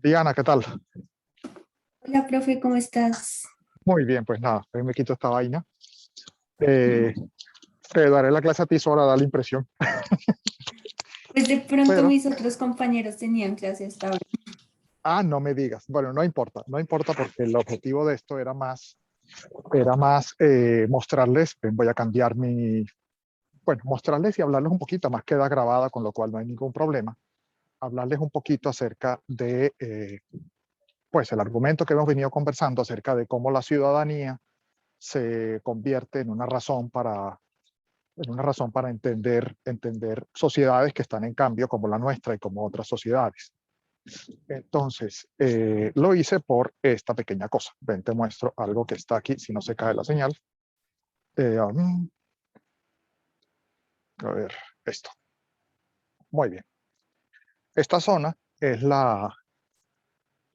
Diana, ¿qué tal? Hola, profe, ¿cómo estás? Muy bien, pues nada, ahí me quito esta vaina. Eh, Te daré la clase a ti sola, da la impresión. Pues de pronto Pero, mis otros compañeros tenían clase hasta ahora. no me digas. Bueno, no importa, no importa porque el objetivo de esto era más mostrarles, voy a cambiar bueno, mostrarles y hablarles un poquito, más queda grabada, con lo cual no hay ningún problema. Hablarles un poquito acerca de, pues, el argumento que hemos venido conversando acerca de cómo la ciudadanía se convierte en una razón para entender sociedades que están en cambio, como la nuestra y como otras sociedades. Entonces, lo hice por esta pequeña cosa. Ven, te muestro algo que está aquí, si no se cae la señal. Eh, um, a ver, esto. Muy bien. Esta zona es la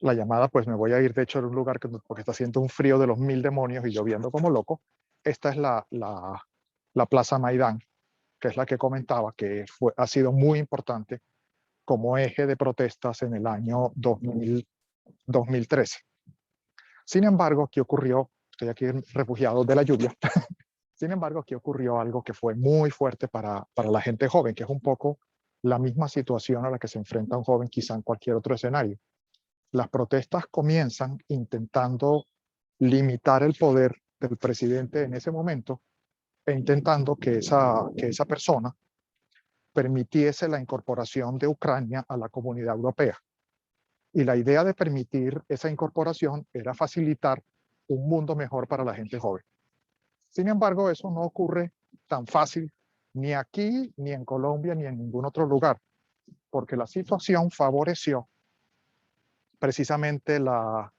llamada, pues me voy a ir de hecho a un lugar porque está haciendo un frío de los mil demonios y lloviendo como loco. Esta es la Plaza Maidán, que es la que comentaba, que ha sido muy importante como eje de protestas en el año 2013. Sin embargo, aquí ocurrió, estoy aquí refugiado de la lluvia, sin embargo, aquí ocurrió algo que fue muy fuerte para la gente joven, que es un poco la misma situación a la que se enfrenta un joven quizá en cualquier otro escenario. Las protestas comienzan intentando limitar el poder del presidente en ese momento e intentando que esa persona permitiese la incorporación de Ucrania a la comunidad europea. Y la idea de permitir esa incorporación era facilitar un mundo mejor para la gente joven. Sin embargo, eso no ocurre tan fácil ni aquí, ni en Colombia, ni en ningún otro lugar, porque la situación favoreció precisamente la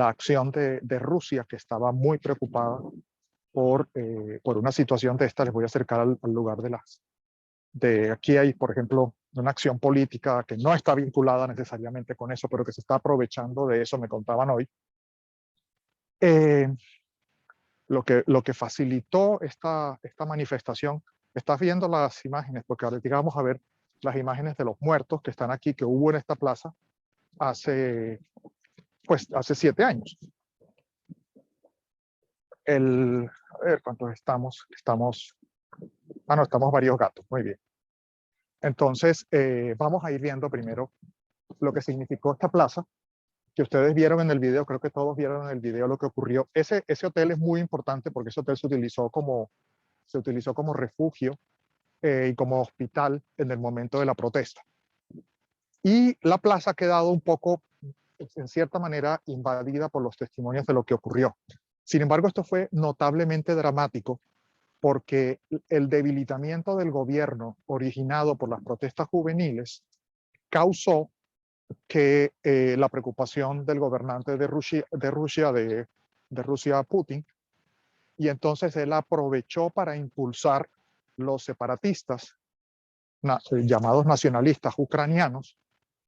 acción de Rusia, que estaba muy preocupada por una situación de esta. Les voy a acercar al lugar de aquí hay, por ejemplo, una acción política que no está vinculada necesariamente con eso, pero que se está aprovechando de eso, me contaban hoy. Eh, lo que facilitó esta manifestación, estás viendo las imágenes, porque ahora vamos a ver las imágenes de los muertos que están aquí, que hubo en esta plaza hace, hace 7 años. A ver, ¿cuántos estamos? No, estamos varios gatos, muy bien. Entonces, vamos a ir viendo primero lo que significó esta plaza, que ustedes vieron en el video, creo que todos vieron en el video lo que ocurrió. Ese hotel es muy importante porque ese hotel se utilizó como refugio y como hospital en el momento de la protesta. Y la plaza ha quedado un poco, en cierta manera, invadida por los testimonios de lo que ocurrió. Sin embargo, esto fue notablemente dramático porque el debilitamiento del gobierno originado por las protestas juveniles causó que la preocupación del gobernante de Rusia, Putin, y entonces él aprovechó para impulsar los separatistas llamados nacionalistas ucranianos,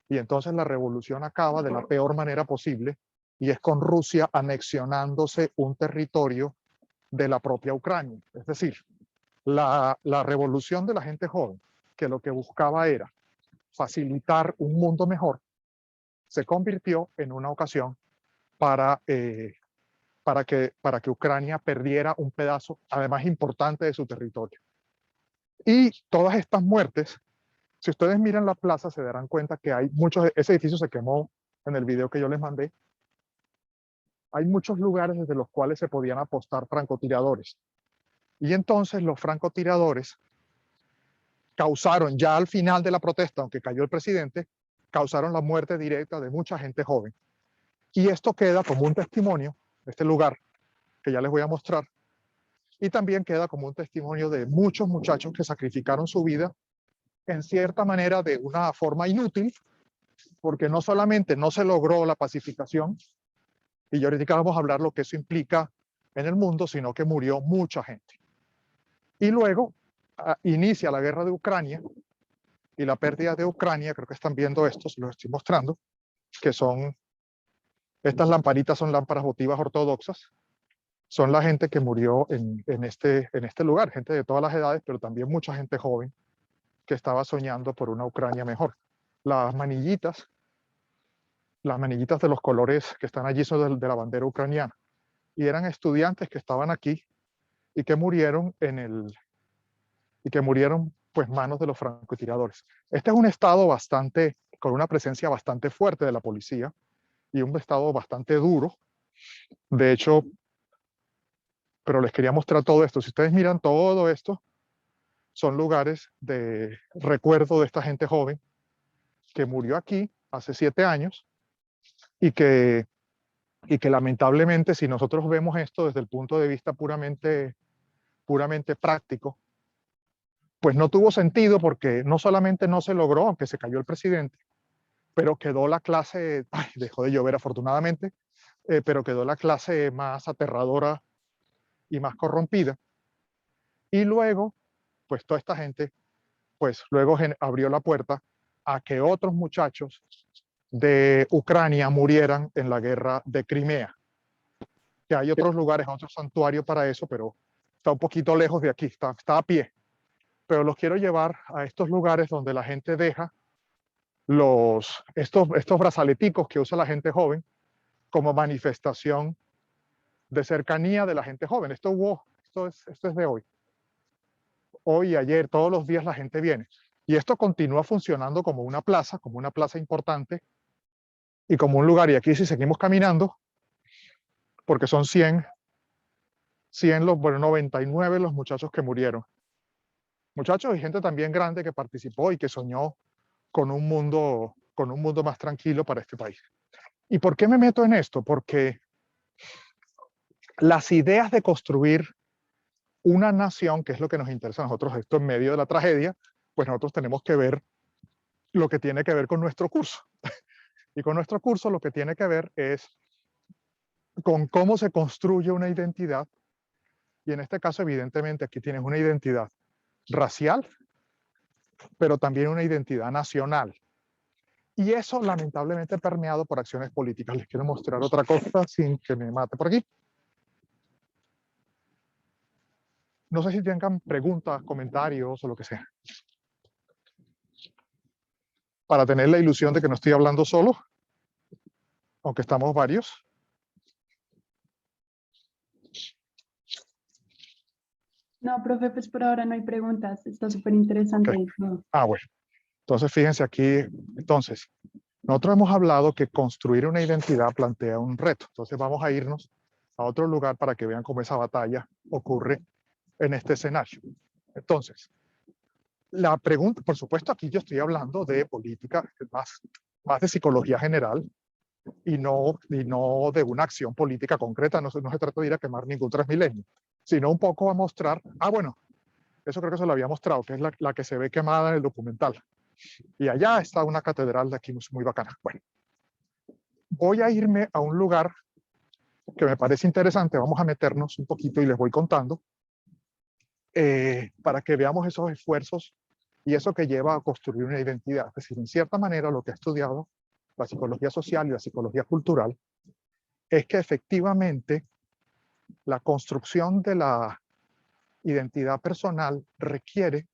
y entonces la revolución acaba de la peor manera posible, y es con Rusia anexionándose un territorio de la propia Ucrania. Es decir, la revolución de la gente joven, que lo que buscaba era facilitar un mundo mejor, se convirtió en una ocasión para, para que Ucrania perdiera un pedazo, además importante, de su territorio. Y todas estas muertes, si ustedes miran la plaza, se darán cuenta que hay muchos, ese edificio se quemó en el video que yo les mandé, hay muchos lugares desde los cuales se podían apostar francotiradores. Y entonces los francotiradores causaron, ya al final de la protesta, aunque cayó el presidente, causaron la muerte directa de mucha gente joven. Y esto queda como un testimonio, este lugar que ya les voy a mostrar, y también queda como un testimonio de muchos muchachos que sacrificaron su vida en cierta manera de una forma inútil, porque no solamente no se logró la pacificación, y ya ahorita vamos a hablar lo que eso implica en el mundo, sino que murió mucha gente. Y luego inicia la guerra de Ucrania y la pérdida de Ucrania. Creo que están viendo estos, los estoy mostrando, que son, estas lamparitas son lámparas votivas ortodoxas, son la gente que murió en este lugar, gente de todas las edades, pero también mucha gente joven que estaba soñando por una Ucrania mejor. Las manillitas las manillitas de los colores que están allí son de la bandera ucraniana. Y eran estudiantes que estaban aquí y que murieron pues manos de los francotiradores. Este es un estado con una presencia bastante fuerte de la policía y un estado bastante duro. De hecho, pero les quería mostrar todo esto. Si ustedes miran todo esto, son lugares de recuerdo de esta gente joven que murió aquí hace 7 años y que lamentablemente, si nosotros vemos esto desde el punto de vista puramente práctico, pues no tuvo sentido porque no solamente no se logró, aunque se cayó el presidente, pero quedó la clase, dejó de llover afortunadamente, pero quedó la clase más aterradora y más corrompida. Y luego, pues toda esta gente, pues luego abrió la puerta a que otros muchachos de Ucrania murieran en la guerra de Crimea. Que hay otros lugares, otros santuarios para eso, pero está un poquito lejos de aquí, está a pie. Pero los quiero llevar a estos lugares donde la gente deja estos brazaleticos que usa la gente joven como manifestación de cercanía de la gente joven. Esto es de hoy. Hoy y ayer, todos los días la gente viene. Y esto continúa funcionando como una plaza importante y como un lugar. Y aquí si seguimos caminando, porque son 100 99 los muchachos que murieron. Muchachos y gente también grande que participó y que soñó con un mundo más tranquilo para este país. ¿Y por qué me meto en esto? Porque las ideas de construir una nación, que es lo que nos interesa a nosotros, esto en medio de la tragedia, pues nosotros tenemos que ver lo que tiene que ver con nuestro curso. Y con nuestro curso lo que tiene que ver es con cómo se construye una identidad. Y en este caso, evidentemente, aquí tienes una identidad racial, pero también una identidad nacional. Y eso lamentablemente permeado por acciones políticas. Les quiero mostrar otra cosa sin que me mate por aquí. No sé si tengan preguntas, comentarios o lo que sea. Para tener la ilusión de que no estoy hablando solo, aunque estamos varios. No, profe, pues por ahora no hay preguntas. Está súper interesante. Okay. No. Bueno. Entonces, fíjense aquí. Entonces, nosotros hemos hablado que construir una identidad plantea un reto. Entonces, vamos a irnos a otro lugar para que vean cómo esa batalla ocurre en este escenario. Entonces, la pregunta, por supuesto, aquí yo estoy hablando de política, más de psicología general y no de una acción política concreta. No se trata de ir a quemar ningún Transmilenio, sino un poco a mostrar, bueno, eso creo que se lo había mostrado, que es la que se ve quemada en el documental. Y allá está una catedral de aquí muy bacana. Bueno, voy a irme a un lugar que me parece interesante. Vamos a meternos un poquito y les voy contando para que veamos esos esfuerzos y eso que lleva a construir una identidad. Es decir, en cierta manera lo que ha estudiado la psicología social y la psicología cultural es que efectivamente la construcción de la identidad personal requiere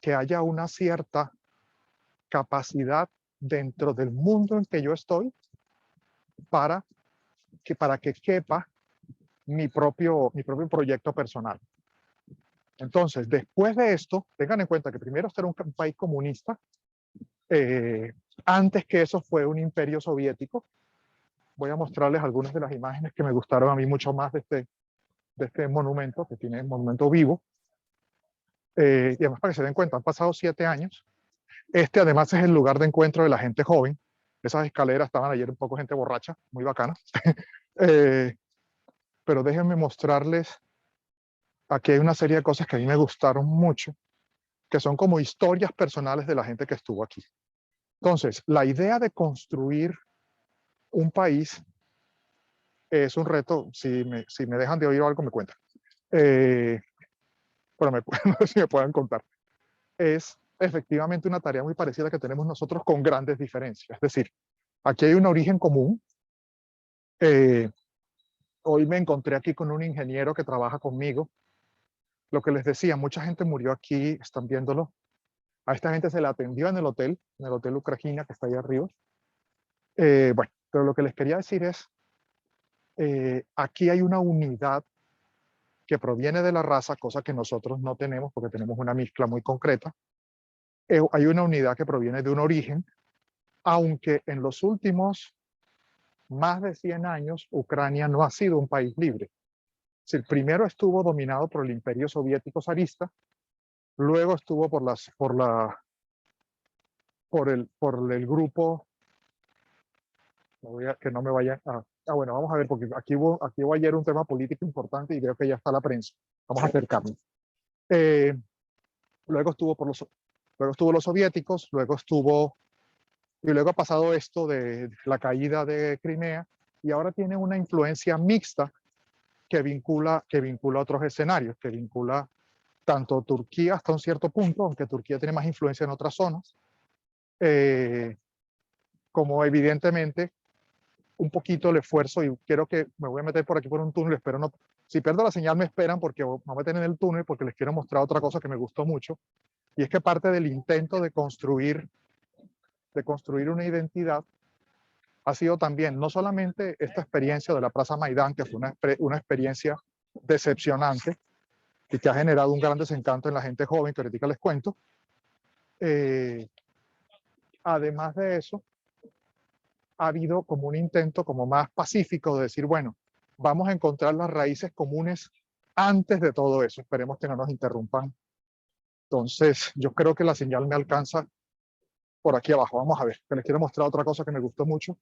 que haya una cierta capacidad dentro del mundo en que yo estoy para que quepa mi propio proyecto personal. Entonces, después de esto, tengan en cuenta que primero este era un país comunista, antes que eso fue un imperio soviético. Voy a mostrarles algunas de las imágenes que me gustaron a mí mucho más de este monumento, que tiene un monumento vivo. Y además para que se den cuenta, han pasado 7 años. Este además es el lugar de encuentro de la gente joven. Esas escaleras estaban ayer un poco gente borracha, muy bacana. Pero déjenme mostrarles, aquí hay una serie de cosas que a mí me gustaron mucho, que son como historias personales de la gente que estuvo aquí. Entonces, la idea de construir un país es un reto. Si me dejan de oír algo, me cuentan. Pero no sé si me puedan contar. Es efectivamente una tarea muy parecida a la que tenemos nosotros con grandes diferencias. Es decir, aquí hay un origen común. Hoy me encontré aquí con un ingeniero que trabaja conmigo. Lo que les decía, mucha gente murió aquí, están viéndolo. A esta gente se la atendió en el hotel Ucrania, que está ahí arriba. Bueno, Pero lo que les quería decir es, aquí hay una unidad que proviene de la raza, cosa que nosotros no tenemos porque tenemos una mezcla muy concreta. Hay una unidad que proviene de un origen, aunque en los últimos más de 100 años Ucrania no ha sido un país libre. Si primero estuvo dominado por el Imperio Soviético zarista, luego estuvo por el grupo, que no me vayan a... bueno, vamos a ver, porque aquí hubo ayer un tema político importante y creo que ya está la prensa. Vamos a acercarnos. Luego estuvo los soviéticos, y luego ha pasado esto de la caída de Crimea, y ahora tiene una influencia mixta que vincula a otros escenarios, que vincula tanto Turquía hasta un cierto punto, aunque Turquía tiene más influencia en otras zonas, como evidentemente un poquito el esfuerzo, y quiero que me voy a meter por aquí por un túnel, espero no, si pierdo la señal me esperan porque me voy a meter en el túnel porque les quiero mostrar otra cosa que me gustó mucho, y es que parte del intento de construir una identidad ha sido también no solamente esta experiencia de la Plaza Maidán, que fue una experiencia decepcionante y que ha generado un gran desencanto en la gente joven, que ahorita les cuento. Además de eso, ha habido como un intento como más pacífico de decir, bueno, vamos a encontrar las raíces comunes antes de todo eso. Esperemos que no nos interrumpan. Entonces, yo creo que la señal me alcanza por aquí abajo. Vamos a ver, que les quiero mostrar otra cosa que me gustó mucho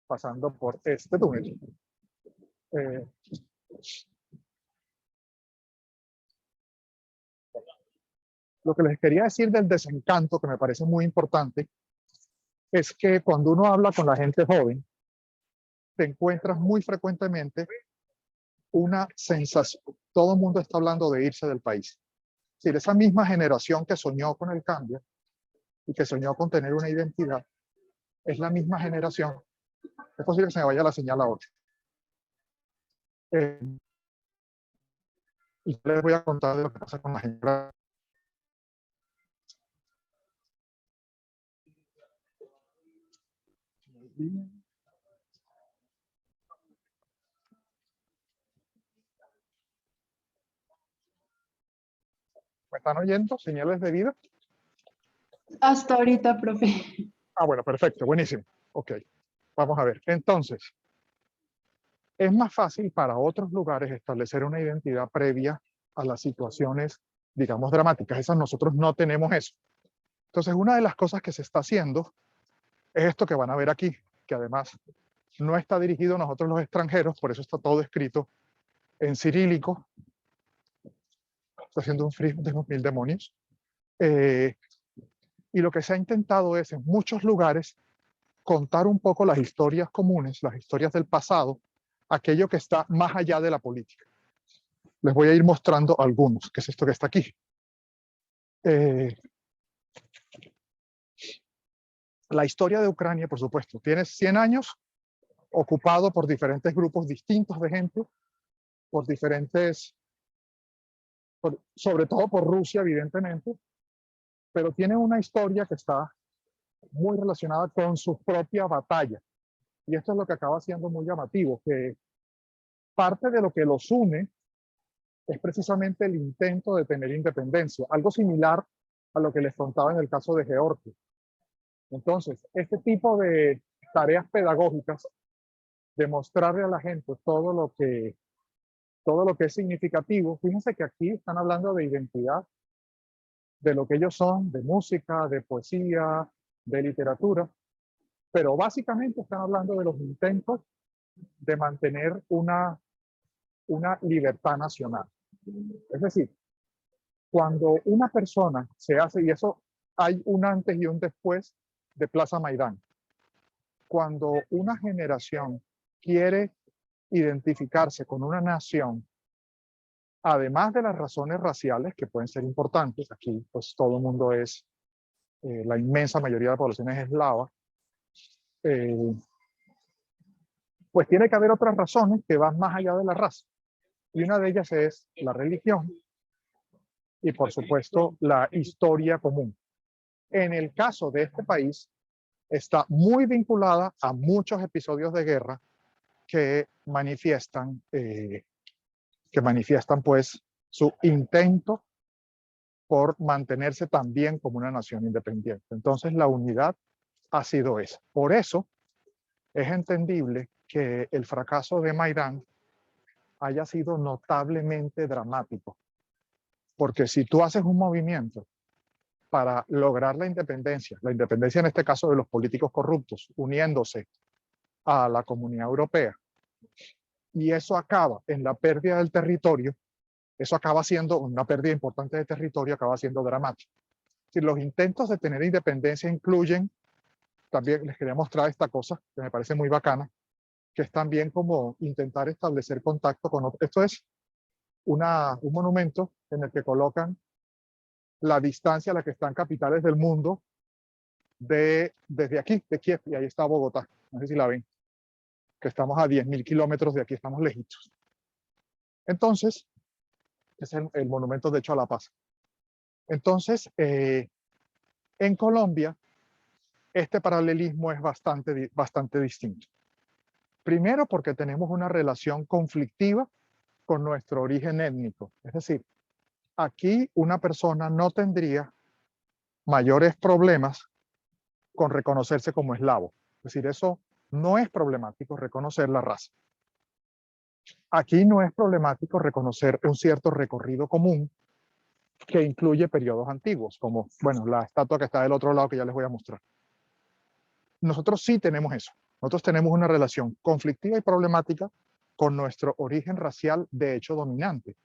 pasando por este túnel. Lo que les quería decir del desencanto, que me parece muy importante, es que cuando uno habla con la gente joven, te encuentras muy frecuentemente una sensación, todo el mundo está hablando de irse del país. Es decir, esa misma generación que soñó con el cambio y que soñó con tener una identidad, es la misma generación. Es posible que se me vaya la señal ahora. Y les voy a contar de lo que pasa con la gente. ¿Me están oyendo? ¿Señales de vida? Hasta ahorita, profe. Bueno, perfecto, buenísimo. Ok, vamos a ver. Entonces, es más fácil para otros lugares establecer una identidad previa a las situaciones, digamos, dramáticas. Esas nosotros no tenemos eso. Entonces, una de las cosas que se está haciendo es esto que van a ver aquí, que además no está dirigido a nosotros los extranjeros, por eso está todo escrito en cirílico. Está haciendo un frío de los mil demonios. Y lo que se ha intentado es, en muchos lugares, contar un poco las historias comunes, las historias del pasado, aquello que está más allá de la política. Les voy a ir mostrando algunos, que es esto que está aquí. La historia de Ucrania, por supuesto, tiene 100 años ocupado por diferentes grupos distintos de gente, sobre todo por Rusia, evidentemente, pero tiene una historia que está muy relacionada con su propia batalla. Y esto es lo que acaba siendo muy llamativo, que parte de lo que los une es precisamente el intento de tener independencia, algo similar a lo que les contaba en el caso de Georgia. Entonces, este tipo de tareas pedagógicas, de mostrarle a la gente todo lo que es significativo. Fíjense que aquí están hablando de identidad, de lo que ellos son, de música, de poesía, de literatura, pero básicamente están hablando de los intentos de mantener una libertad nacional. Es decir, cuando una persona se hace, y eso hay un antes y un después de Plaza Maidán, cuando una generación quiere identificarse con una nación, además de las razones raciales, que pueden ser importantes, aquí pues todo el mundo es, la inmensa mayoría de la población es eslava, pues tiene que haber otras razones que van más allá de la raza. Y una de ellas es la religión y, por supuesto, la historia común. En el caso de este país, está muy vinculada a muchos episodios de guerra que manifiestan pues su intento por mantenerse también como una nación independiente. Entonces la unidad ha sido esa. Por eso es entendible que el fracaso de Maidán haya sido notablemente dramático, porque si tú haces un movimiento para lograr la independencia en este caso de los políticos corruptos, uniéndose a la Comunidad Europea, y eso acaba en la pérdida del territorio, eso acaba siendo una pérdida importante de territorio, acaba siendo dramático. Si los intentos de tener independencia incluyen, también les quería mostrar esta cosa que me parece muy bacana, que es también como intentar establecer contacto con otros. Esto es un monumento en el que colocan la distancia a la que están capitales del mundo desde aquí, de Kiev, y ahí está Bogotá, no sé si la ven, que estamos a 10.000 kilómetros de aquí, estamos lejitos. Entonces, es el monumento de hecho a la paz. Entonces, en Colombia, este paralelismo es bastante distinto. Primero porque tenemos una relación conflictiva con nuestro origen étnico. Es decir, aquí una persona no tendría mayores problemas con reconocerse como eslavo. Es decir, eso no es problemático reconocer la raza. Aquí no es problemático reconocer un cierto recorrido común que incluye periodos antiguos, como, bueno, la estatua que está del otro lado que ya les voy a mostrar. Nosotros sí tenemos eso. Nosotros tenemos una relación conflictiva y problemática con nuestro origen racial, de hecho, dominante.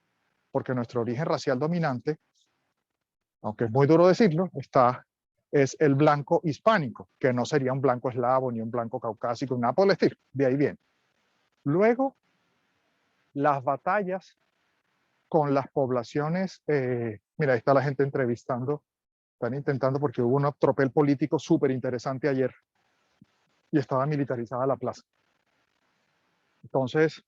Porque nuestro origen racial dominante, aunque es muy duro decirlo, es el blanco hispánico, que no sería un blanco eslavo, ni un blanco caucásico, nada por el estilo. De ahí viene. Luego, las batallas con las poblaciones, mira, ahí está la gente entrevistando, están intentando porque hubo un tropel político súper interesante ayer y estaba militarizada la plaza. Entonces,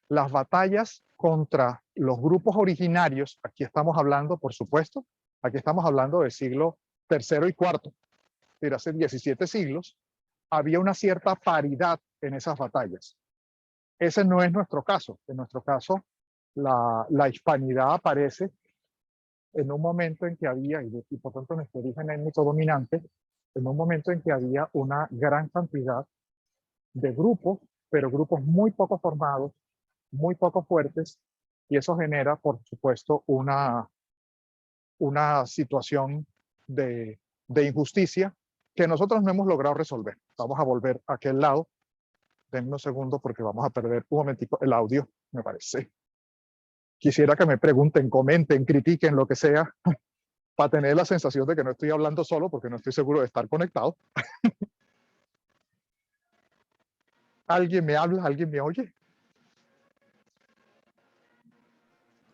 las batallas contra los grupos originarios, aquí estamos hablando, por supuesto, aquí estamos hablando del siglo III y IV, es decir, hace 17 siglos, había una cierta paridad en esas batallas. Ese no es nuestro caso. En nuestro caso, la hispanidad aparece en un momento en que había, y por tanto nuestro origen étnico dominante, en un momento en que había una gran cantidad de grupos, pero grupos muy poco formados, muy poco fuertes, y eso genera, por supuesto, una situación de injusticia que nosotros no hemos logrado resolver. Vamos a volver a aquel lado. Denme un segundo porque vamos a perder un momentico el audio, me parece. Quisiera que me pregunten, comenten, critiquen, lo que sea, para tener la sensación de que no estoy hablando solo porque no estoy seguro de estar conectado. ¿Alguien me habla? ¿Alguien me oye?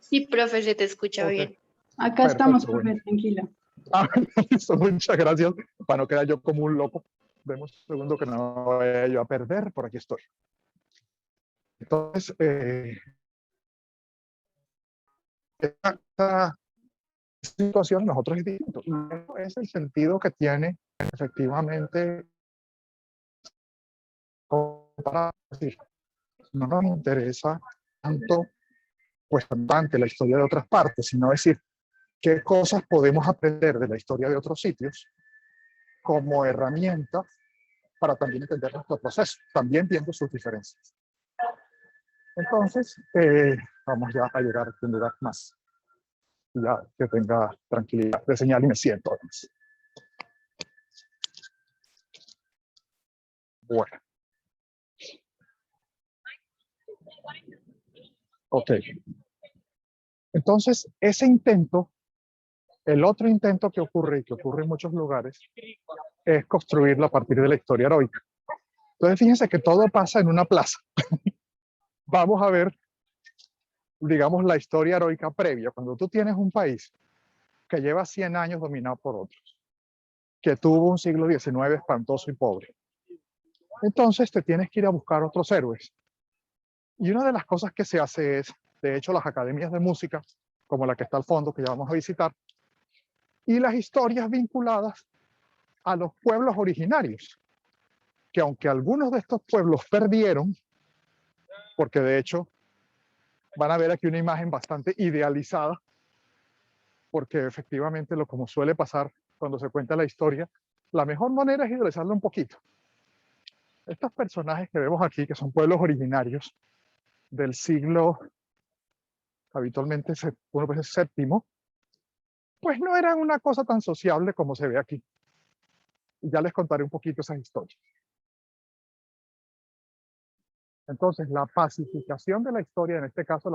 Sí, profe, se te escucha Okay. bien. Acá estamos, Perfecto, profe, tranquila. Listo, muchas gracias. Para no quedar yo como un loco. Demos un segundo que no vaya yo a perder. Por aquí estoy. Entonces, esta situación nosotros es distinto. Y es el sentido que tiene efectivamente para decir, no nos interesa tanto pues bastante la historia de otras partes, sino decir qué cosas podemos aprender de la historia de otros sitios como herramienta para también entender nuestro proceso, también viendo sus diferencias. Entonces, vamos ya a llegar a un lugar más, ya que tenga tranquilidad de señal y me siento. Además. Bueno. Ok. Entonces, ese intento, el otro intento que ocurre y que ocurre en muchos lugares, es construirlo a partir de la historia heroica. Entonces, fíjense que todo pasa en una plaza. Vamos a ver, digamos, la historia heroica previa. Cuando tú tienes un país que lleva 100 años dominado por otros, que tuvo un siglo XIX espantoso y pobre, entonces te tienes que ir a buscar otros héroes. Y una de las cosas que se hace es, de hecho, las academias de música, como la que está al fondo, que ya vamos a visitar, y las historias vinculadas a los pueblos originarios, que aunque algunos de estos pueblos perdieron, porque de hecho van a ver aquí una imagen bastante idealizada, porque efectivamente como suele pasar cuando se cuenta la historia, la mejor manera es idealizarla un poquito. Estos personajes que vemos aquí, que son pueblos originarios del siglo, habitualmente uno pues es séptimo, pues no eran una cosa tan sociable como se ve aquí. Y ya les contaré un poquito esas historias. Entonces, la pacificación de la historia, en este caso,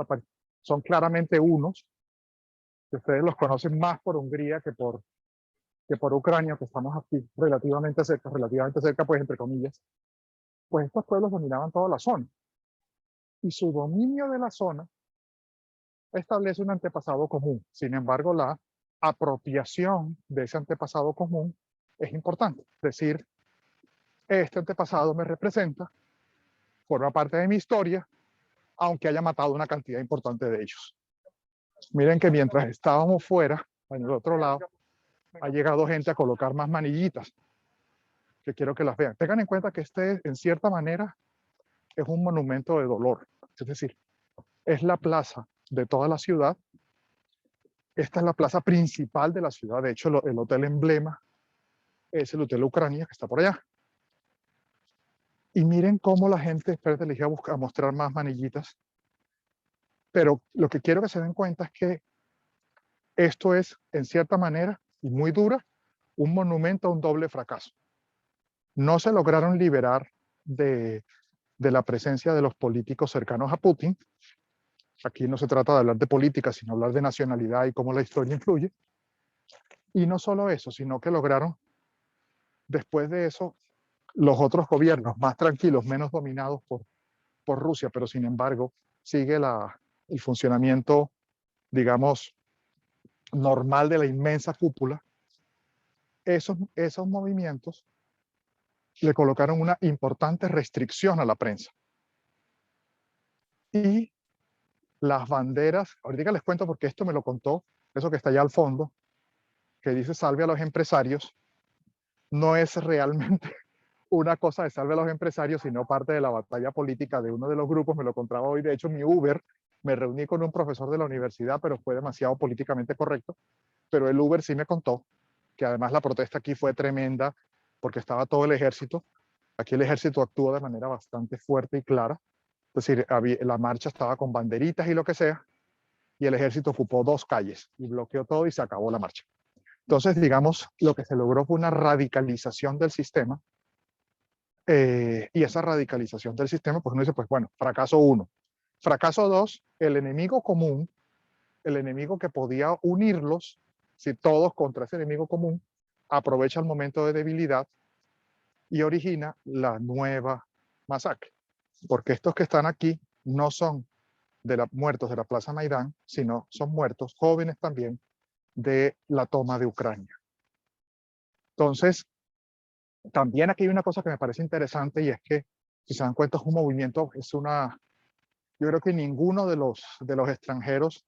son claramente unos, que ustedes los conocen más por Hungría que por Ucrania, que estamos aquí relativamente cerca, pues entre comillas. Pues estos pueblos dominaban toda la zona. Y su dominio de la zona establece un antepasado común. Sin embargo, la apropiación de ese antepasado común es importante. Es decir, este antepasado me representa, forma parte de mi historia, aunque haya matado una cantidad importante de ellos. Miren que mientras estábamos fuera, en el otro lado, ha llegado gente a colocar más manillitas, que quiero que las vean. Tengan en cuenta que este, en cierta manera, es un monumento de dolor. Es decir, es la plaza de toda la ciudad. Esta es la plaza principal de la ciudad. De hecho, el hotel emblema es el Hotel Ucrania, que está por allá. Y miren cómo la gente, espérate, les voy a mostrar más manillitas. Pero lo que quiero que se den cuenta es que esto es, en cierta manera, y muy dura, un monumento a un doble fracaso. No se lograron liberar de la presencia de los políticos cercanos a Putin. Aquí no se trata de hablar de política, sino hablar de nacionalidad y cómo la historia influye. Y no solo eso, sino que lograron, después de eso, los otros gobiernos más tranquilos, menos dominados por Rusia, pero sin embargo sigue el funcionamiento, digamos, normal de la inmensa cúpula. Esos movimientos le colocaron una importante restricción a la prensa. Y las banderas, ahorita les cuento porque esto me lo contó, eso que está allá al fondo, que dice salve a los empresarios, no es realmente una cosa de salve a los empresarios, sino parte de la batalla política de uno de los grupos. Me lo contaba hoy, de hecho, mi Uber. Me reuní con un profesor de la universidad, pero fue demasiado políticamente correcto. Pero el Uber sí me contó que además la protesta aquí fue tremenda porque estaba todo el ejército. Aquí el ejército actuó de manera bastante fuerte y clara. Es decir, la marcha estaba con banderitas y lo que sea, y el ejército ocupó 2 calles y bloqueó todo y se acabó la marcha. Entonces, digamos, lo que se logró fue una radicalización del sistema. Y esa radicalización del sistema, pues uno dice, pues bueno, fracaso 1. Fracaso 2, el enemigo común, el enemigo que podía unirlos, si todos contra ese enemigo común, aprovecha el momento de debilidad y origina la nueva masacre. Porque estos que están aquí no son muertos de la Plaza Maidán, sino son muertos jóvenes también de la toma de Ucrania. Entonces, también aquí hay una cosa que me parece interesante y es que, si se dan cuenta, es un movimiento, yo creo que ninguno de los extranjeros,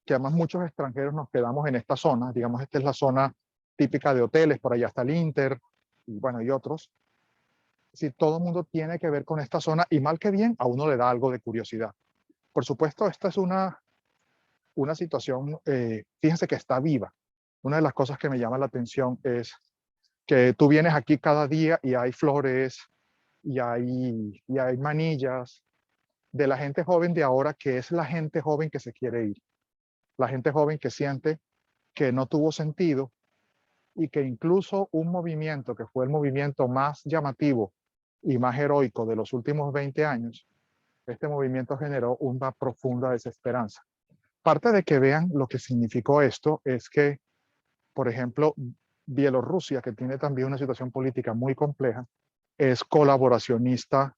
que además muchos extranjeros nos quedamos en esta zona, digamos, esta es la zona típica de hoteles, por allá está el Inter, y bueno, y otros. Si todo el mundo tiene que ver con esta zona, y mal que bien, a uno le da algo de curiosidad. Por supuesto, esta es una situación, fíjense que está viva. Una de las cosas que me llama la atención es que tú vienes aquí cada día y hay flores, y hay manillas de la gente joven de ahora, que es la gente joven que se quiere ir. La gente joven que siente que no tuvo sentido y que incluso un movimiento que fue el movimiento más llamativo y más heroico de los últimos 20 años, este movimiento generó una profunda desesperanza. Parte de que vean lo que significó esto es que, por ejemplo, Bielorrusia, que tiene también una situación política muy compleja, es colaboracionista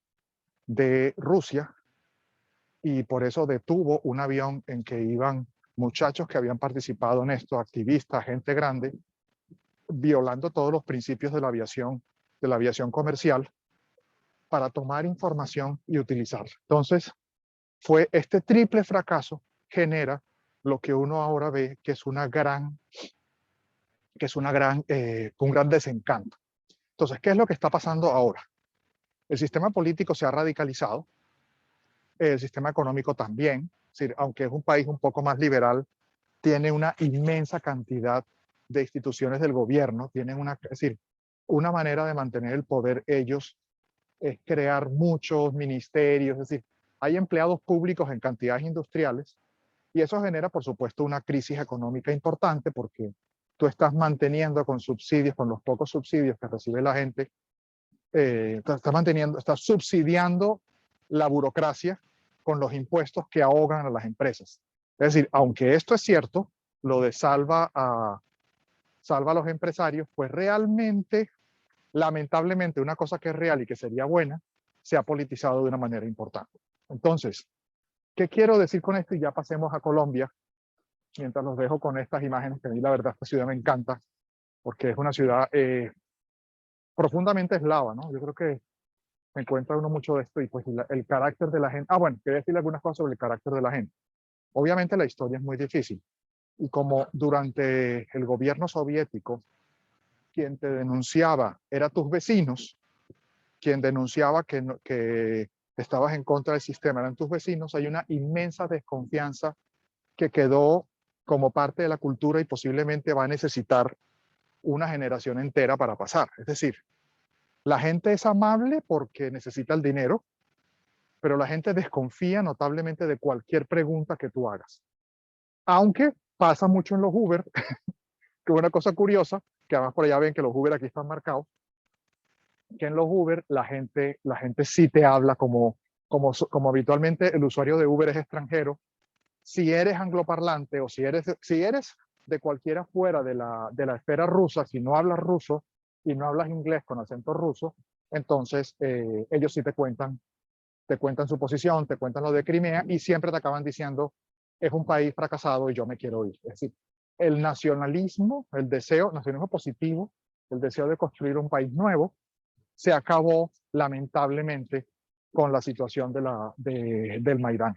de Rusia y por eso detuvo un avión en que iban muchachos que habían participado en esto, activistas, gente grande, violando todos los principios de la aviación comercial para tomar información y utilizarla. Entonces, fue este triple fracaso genera lo que uno ahora ve que es una gran que es un gran desencanto. Entonces, ¿qué es lo que está pasando ahora? El sistema político se ha radicalizado, el sistema económico también, es decir, aunque es un país un poco más liberal, tiene una inmensa cantidad de instituciones del gobierno, tienen es decir, una manera de mantener el poder ellos es crear muchos ministerios, es decir, hay empleados públicos en cantidades industriales y eso genera, por supuesto, una crisis económica importante porque tú estás manteniendo con subsidios, con los pocos subsidios que recibe la gente, estás subsidiando la burocracia con los impuestos que ahogan a las empresas. Es decir, aunque esto es cierto, lo de salva a los empresarios, pues realmente, lamentablemente, una cosa que es real y que sería buena, se ha politizado de una manera importante. Entonces, ¿qué quiero decir con esto? Y ya pasemos a Colombia, mientras los dejo con estas imágenes, que a mí la verdad esta ciudad me encanta, porque es una ciudad profundamente eslava, ¿no? Yo creo que me encuentra uno mucho de esto y pues el carácter de la gente. Ah, bueno, quería decirle algunas cosas sobre el carácter de la gente. Obviamente la historia es muy difícil y como durante el gobierno soviético, quien te denunciaba era tus vecinos, quien denunciaba que estabas en contra del sistema eran tus vecinos, hay una inmensa desconfianza que quedó como parte de la cultura y posiblemente va a necesitar una generación entera para pasar. Es decir, la gente es amable porque necesita el dinero, pero la gente desconfía notablemente de cualquier pregunta que tú hagas. Aunque pasa mucho en los Uber, que es una cosa curiosa, que además por allá ven que los Uber aquí están marcados, que en los Uber la gente sí te habla como habitualmente el usuario de Uber es extranjero. Si eres angloparlante o si eres de cualquiera fuera de la esfera rusa, si no hablas ruso y no hablas inglés con acento ruso, entonces ellos sí te cuentan su posición, te cuentan lo de Crimea y siempre te acaban diciendo es un país fracasado y yo me quiero ir. Es decir, el nacionalismo, el nacionalismo positivo, el deseo de construir un país nuevo, se acabó lamentablemente con la situación del Maidán.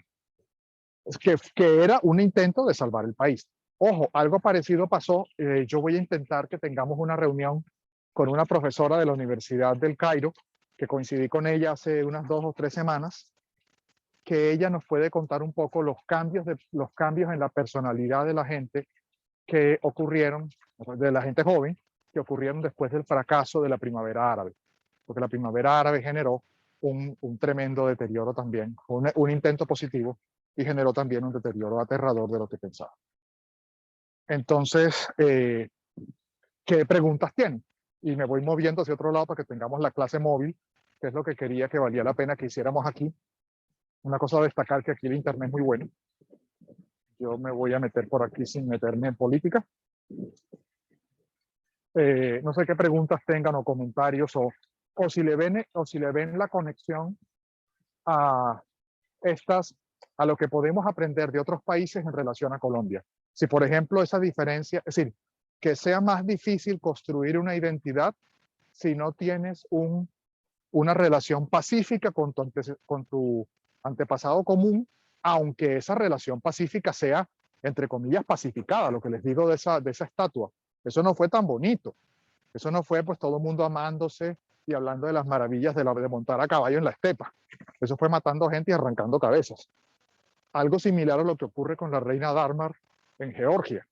Que era un intento de salvar el país. Ojo, algo parecido pasó. Yo voy a intentar que tengamos una reunión con una profesora de la Universidad del Cairo, que coincidí con ella hace unas 2 o 3 semanas, que ella nos puede contar un poco los cambios en la personalidad de la gente que ocurrieron, de la gente joven, que ocurrieron después del fracaso de la primavera árabe. Porque la primavera árabe generó un tremendo deterioro también, un intento positivo, y generó también un deterioro aterrador de lo que pensaba. Entonces, ¿qué preguntas tienen? Y me voy moviendo hacia otro lado para que tengamos la clase móvil, que es lo que quería que valía la pena que hiciéramos aquí. Una cosa a destacar que aquí el internet es muy bueno. Yo me voy a meter por aquí sin meterme en política. No sé qué preguntas tengan o comentarios o si le ven la conexión a lo que podemos aprender de otros países en relación a Colombia. Si, por ejemplo, esa diferencia, es decir, que sea más difícil construir una identidad si no tienes una relación pacífica con tu antepasado común, aunque esa relación pacífica sea, entre comillas, pacificada, lo que les digo de esa estatua. Eso no fue tan bonito. Eso no fue pues todo el mundo amándose y hablando de las maravillas de montar a caballo en la estepa. Eso fue matando gente y arrancando cabezas. Algo similar a lo que ocurre con la reina Dharma en Georgia.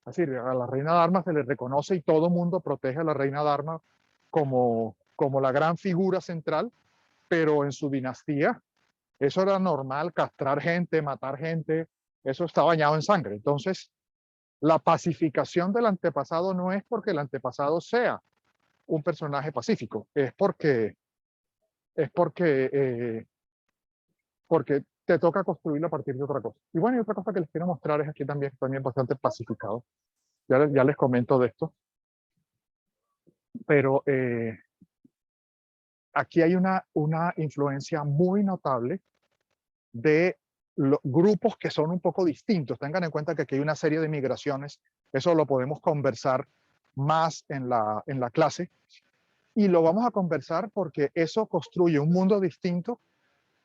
Es decir, a la reina Dharma se le reconoce y todo el mundo protege a la reina Dharma como la gran figura central, pero en su dinastía eso era normal, castrar gente, matar gente, eso está bañado en sangre. Entonces, la pacificación del antepasado no es porque el antepasado sea un personaje pacífico, es porque te toca construirlo a partir de otra cosa. Y bueno, y otra cosa que les quiero mostrar es aquí también bastante pacificado. Ya les comento de esto. Pero aquí hay una influencia muy notable de grupos que son un poco distintos. Tengan en cuenta que aquí hay una serie de migraciones. Eso lo podemos conversar más en la clase. Y lo vamos a conversar porque eso construye un mundo distinto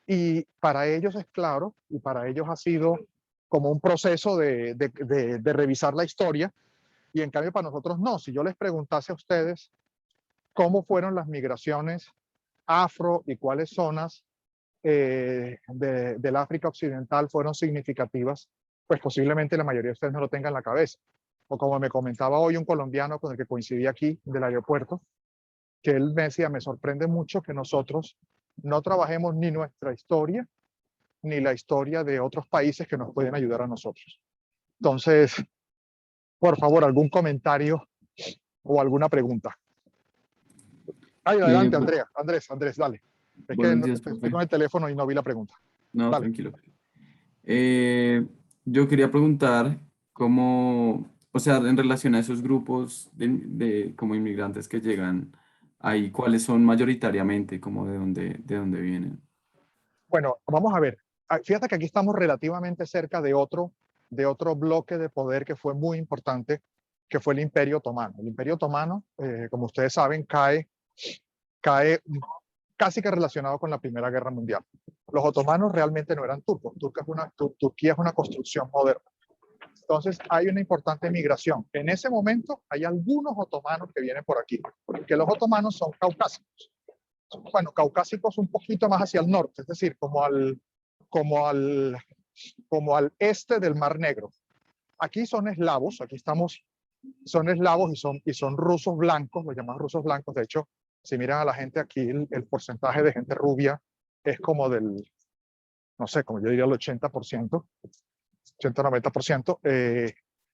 y para ellos es claro y para ellos ha sido como un proceso de revisar la historia Y en cambio para nosotros no. Si yo les preguntase a ustedes cómo fueron las migraciones afro y cuáles zonas del África Occidental fueron significativas, pues posiblemente la mayoría de ustedes no lo tengan en la cabeza. O como me comentaba hoy un colombiano con el que coincidí aquí del aeropuerto, que él me decía, me sorprende mucho que nosotros no trabajemos ni nuestra historia, ni la historia de otros países que nos pueden ayudar a nosotros. Entonces, por favor, algún comentario o alguna pregunta. Ay, adelante, Bu- Andrés, dale. Es que Buenos días, estoy profe. con el teléfono y no vi la pregunta. No, Dale. tranquilo. Yo quería preguntar cómo, o sea, en relación a esos grupos de como inmigrantes que llegan ahí, ¿cuáles son mayoritariamente, como de dónde vienen? Bueno, vamos a ver. Fíjate que aquí estamos relativamente cerca de otro bloque de poder que fue muy importante, que fue el Imperio Otomano. El Imperio Otomano, como ustedes saben, cae casi que relacionado con la Primera Guerra Mundial. Los otomanos realmente no eran turcos. Turquía es una construcción moderna. Entonces hay una importante migración. En ese momento hay algunos otomanos que vienen por aquí, porque los otomanos son caucásicos. Bueno, caucásicos un poquito más hacia el norte, es decir, como al este del Mar Negro. Aquí son eslavos, aquí estamos, son eslavos y son rusos blancos, los llamados rusos blancos. De hecho, si miran a la gente aquí, el porcentaje de gente rubia es como del, no sé, como yo diría el 80%, 80-90%.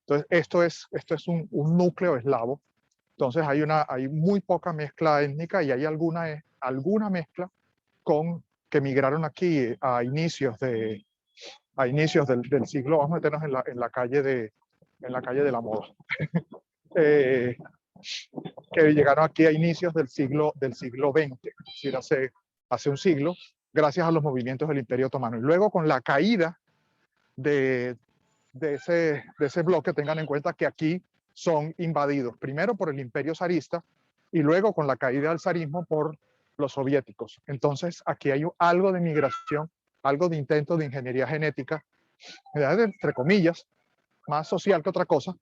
Entonces, esto es un núcleo eslavo. Entonces, hay muy poca mezcla étnica y hay alguna mezcla que migraron aquí a inicios del siglo. Vamos a meternos en la calle de la moda. Que llegaron aquí a inicios del siglo XX, es decir, hace un siglo, gracias a los movimientos del Imperio Otomano. Y luego con la caída de ese bloque, tengan en cuenta que aquí son invadidos, primero por el Imperio zarista y luego con la caída del zarismo por los soviéticos. Entonces aquí hay algo de migración, algo de intento de ingeniería genética, entre comillas, más social que otra cosa,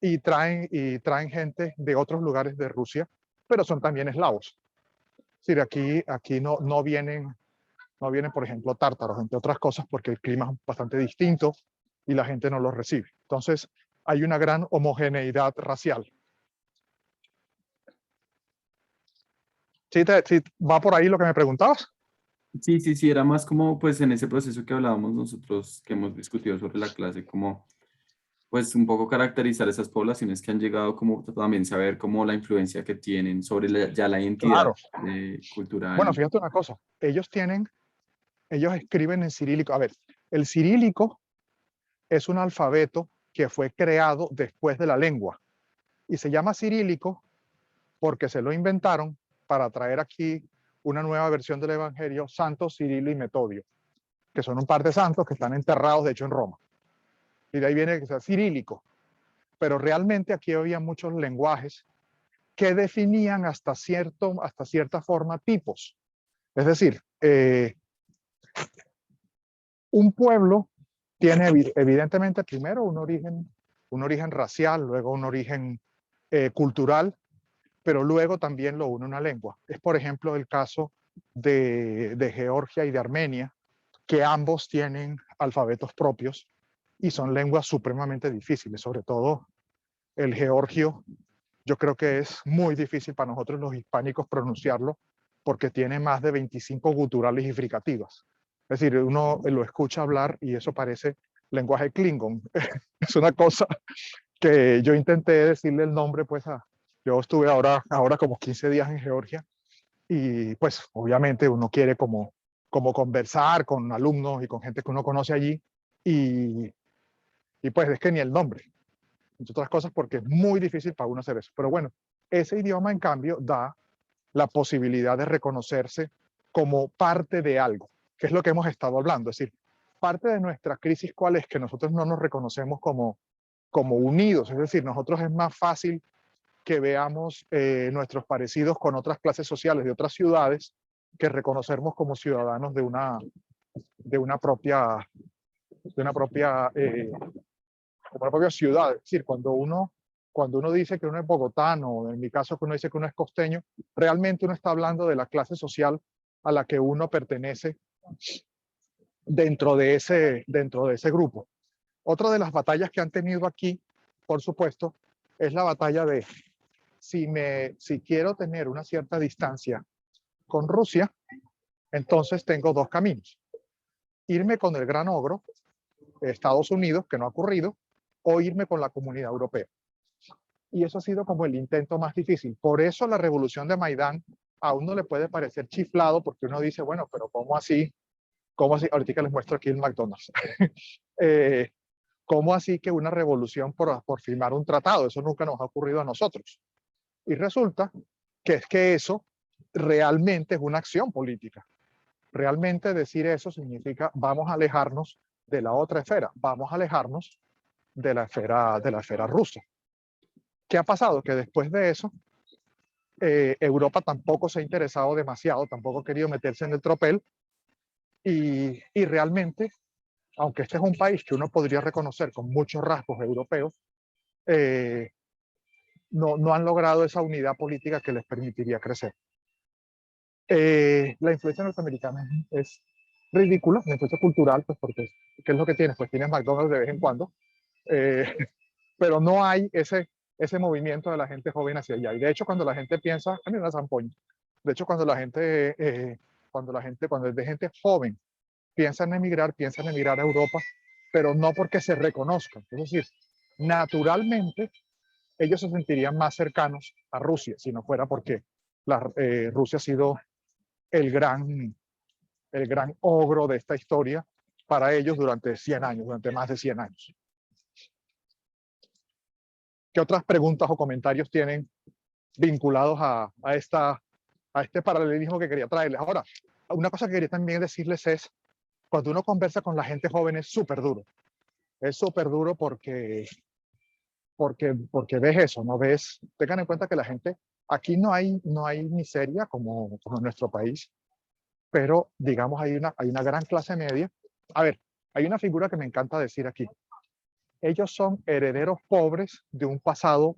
y traen gente de otros lugares de Rusia, pero son también eslavos. Es decir, aquí no vienen, por ejemplo, tártaros, entre otras cosas, porque el clima es bastante distinto y la gente no los recibe. Entonces, hay una gran homogeneidad racial. ¿Sí va por ahí lo que me preguntabas? Sí, era más como pues en ese proceso que hablábamos nosotros, que hemos discutido sobre la clase, como pues un poco caracterizar esas poblaciones que han llegado, como también saber cómo la influencia que tienen sobre ya la identidad Claro. Bueno, cultural. fíjate una cosa, ellos escriben en cirílico. A ver, el cirílico es un alfabeto que fue creado después de la lengua y se llama cirílico porque se lo inventaron para traer aquí una nueva versión del Evangelio, Santos Cirilo y Metodio, que son un par de santos que están enterrados, de hecho, en Roma. Y de ahí viene que sea cirílico. Pero realmente aquí había muchos lenguajes que definían hasta cierta forma tipos. Es decir, un pueblo tiene evidentemente primero un origen racial, luego un origen cultural, pero luego también lo une una lengua. Es, por ejemplo, el caso de Georgia y de Armenia, que ambos tienen alfabetos propios y son lenguas supremamente difíciles, sobre todo el georgio. Yo creo que es muy difícil para nosotros los hispánicos pronunciarlo porque tiene más de 25 guturales y fricativas. Es decir, uno lo escucha hablar y eso parece lenguaje klingon. Es una cosa que yo intenté decirle el nombre, pues yo estuve ahora como 15 días en Georgia y pues obviamente uno quiere como conversar con alumnos y con gente que uno conoce allí y pues es que ni el nombre, entre otras cosas porque es muy difícil para uno hacer eso. Pero bueno, ese idioma en cambio da la posibilidad de reconocerse como parte de algo, que es lo que hemos estado hablando. Es decir, parte de nuestra crisis, ¿cuál es? Que nosotros no nos reconocemos como unidos. Es decir, nosotros es más fácil que veamos nuestros parecidos con otras clases sociales de otras ciudades que reconocernos como ciudadanos de una propia ciudad. Es decir, cuando uno cuando uno dice que uno es bogotano, en mi caso que uno dice que uno es costeño, realmente uno está hablando de la clase social a la que uno pertenece dentro de ese grupo. Otra de las batallas que han tenido aquí, por supuesto, es la batalla de si quiero tener una cierta distancia con Rusia, entonces tengo dos caminos. Irme con el gran ogro, Estados Unidos, que no ha ocurrido, o irme con la Comunidad Europea. Y eso ha sido como el intento más difícil. Por eso la revolución de Maidán a uno le puede parecer chiflado, porque uno dice, bueno, pero ¿cómo así? ¿Cómo así? Ahorita les muestro aquí el McDonald's. ¿Cómo así que una revolución por firmar un tratado? Eso nunca nos ha ocurrido a nosotros. Y resulta que es que eso realmente es una acción política. Realmente decir eso significa vamos a alejarnos de la otra esfera, vamos a alejarnos de la esfera rusa. ¿Qué ha pasado? Que después de eso, Europa tampoco se ha interesado demasiado, tampoco ha querido meterse en el tropel y realmente, aunque este es un país que uno podría reconocer con muchos rasgos europeos, no han logrado esa unidad política que les permitiría crecer. La influencia norteamericana es ridícula, la influencia cultural, pues porque ¿qué es lo que tienes? Pues tienes McDonald's de vez en cuando, pero no hay ese movimiento de la gente joven hacia allá. Y de hecho, cuando la gente piensa, a mí una zampoña, de hecho, cuando es de gente joven, piensan en emigrar a Europa, pero no porque se reconozcan. Es decir, naturalmente, ellos se sentirían más cercanos a Rusia, si no fuera porque Rusia ha sido el gran ogro de esta historia para ellos durante 100 años, durante más de 100 años. ¿Qué otras preguntas o comentarios tienen vinculados a este paralelismo que quería traerles? Ahora, una cosa que quería también decirles es, cuando uno conversa con la gente joven es súper duro. Es súper duro porque ves eso, ¿no? Tengan en cuenta que la gente, aquí no hay miseria como en nuestro país, pero digamos hay una gran clase media. A ver, hay una figura que me encanta decir aquí. Ellos son herederos pobres de un pasado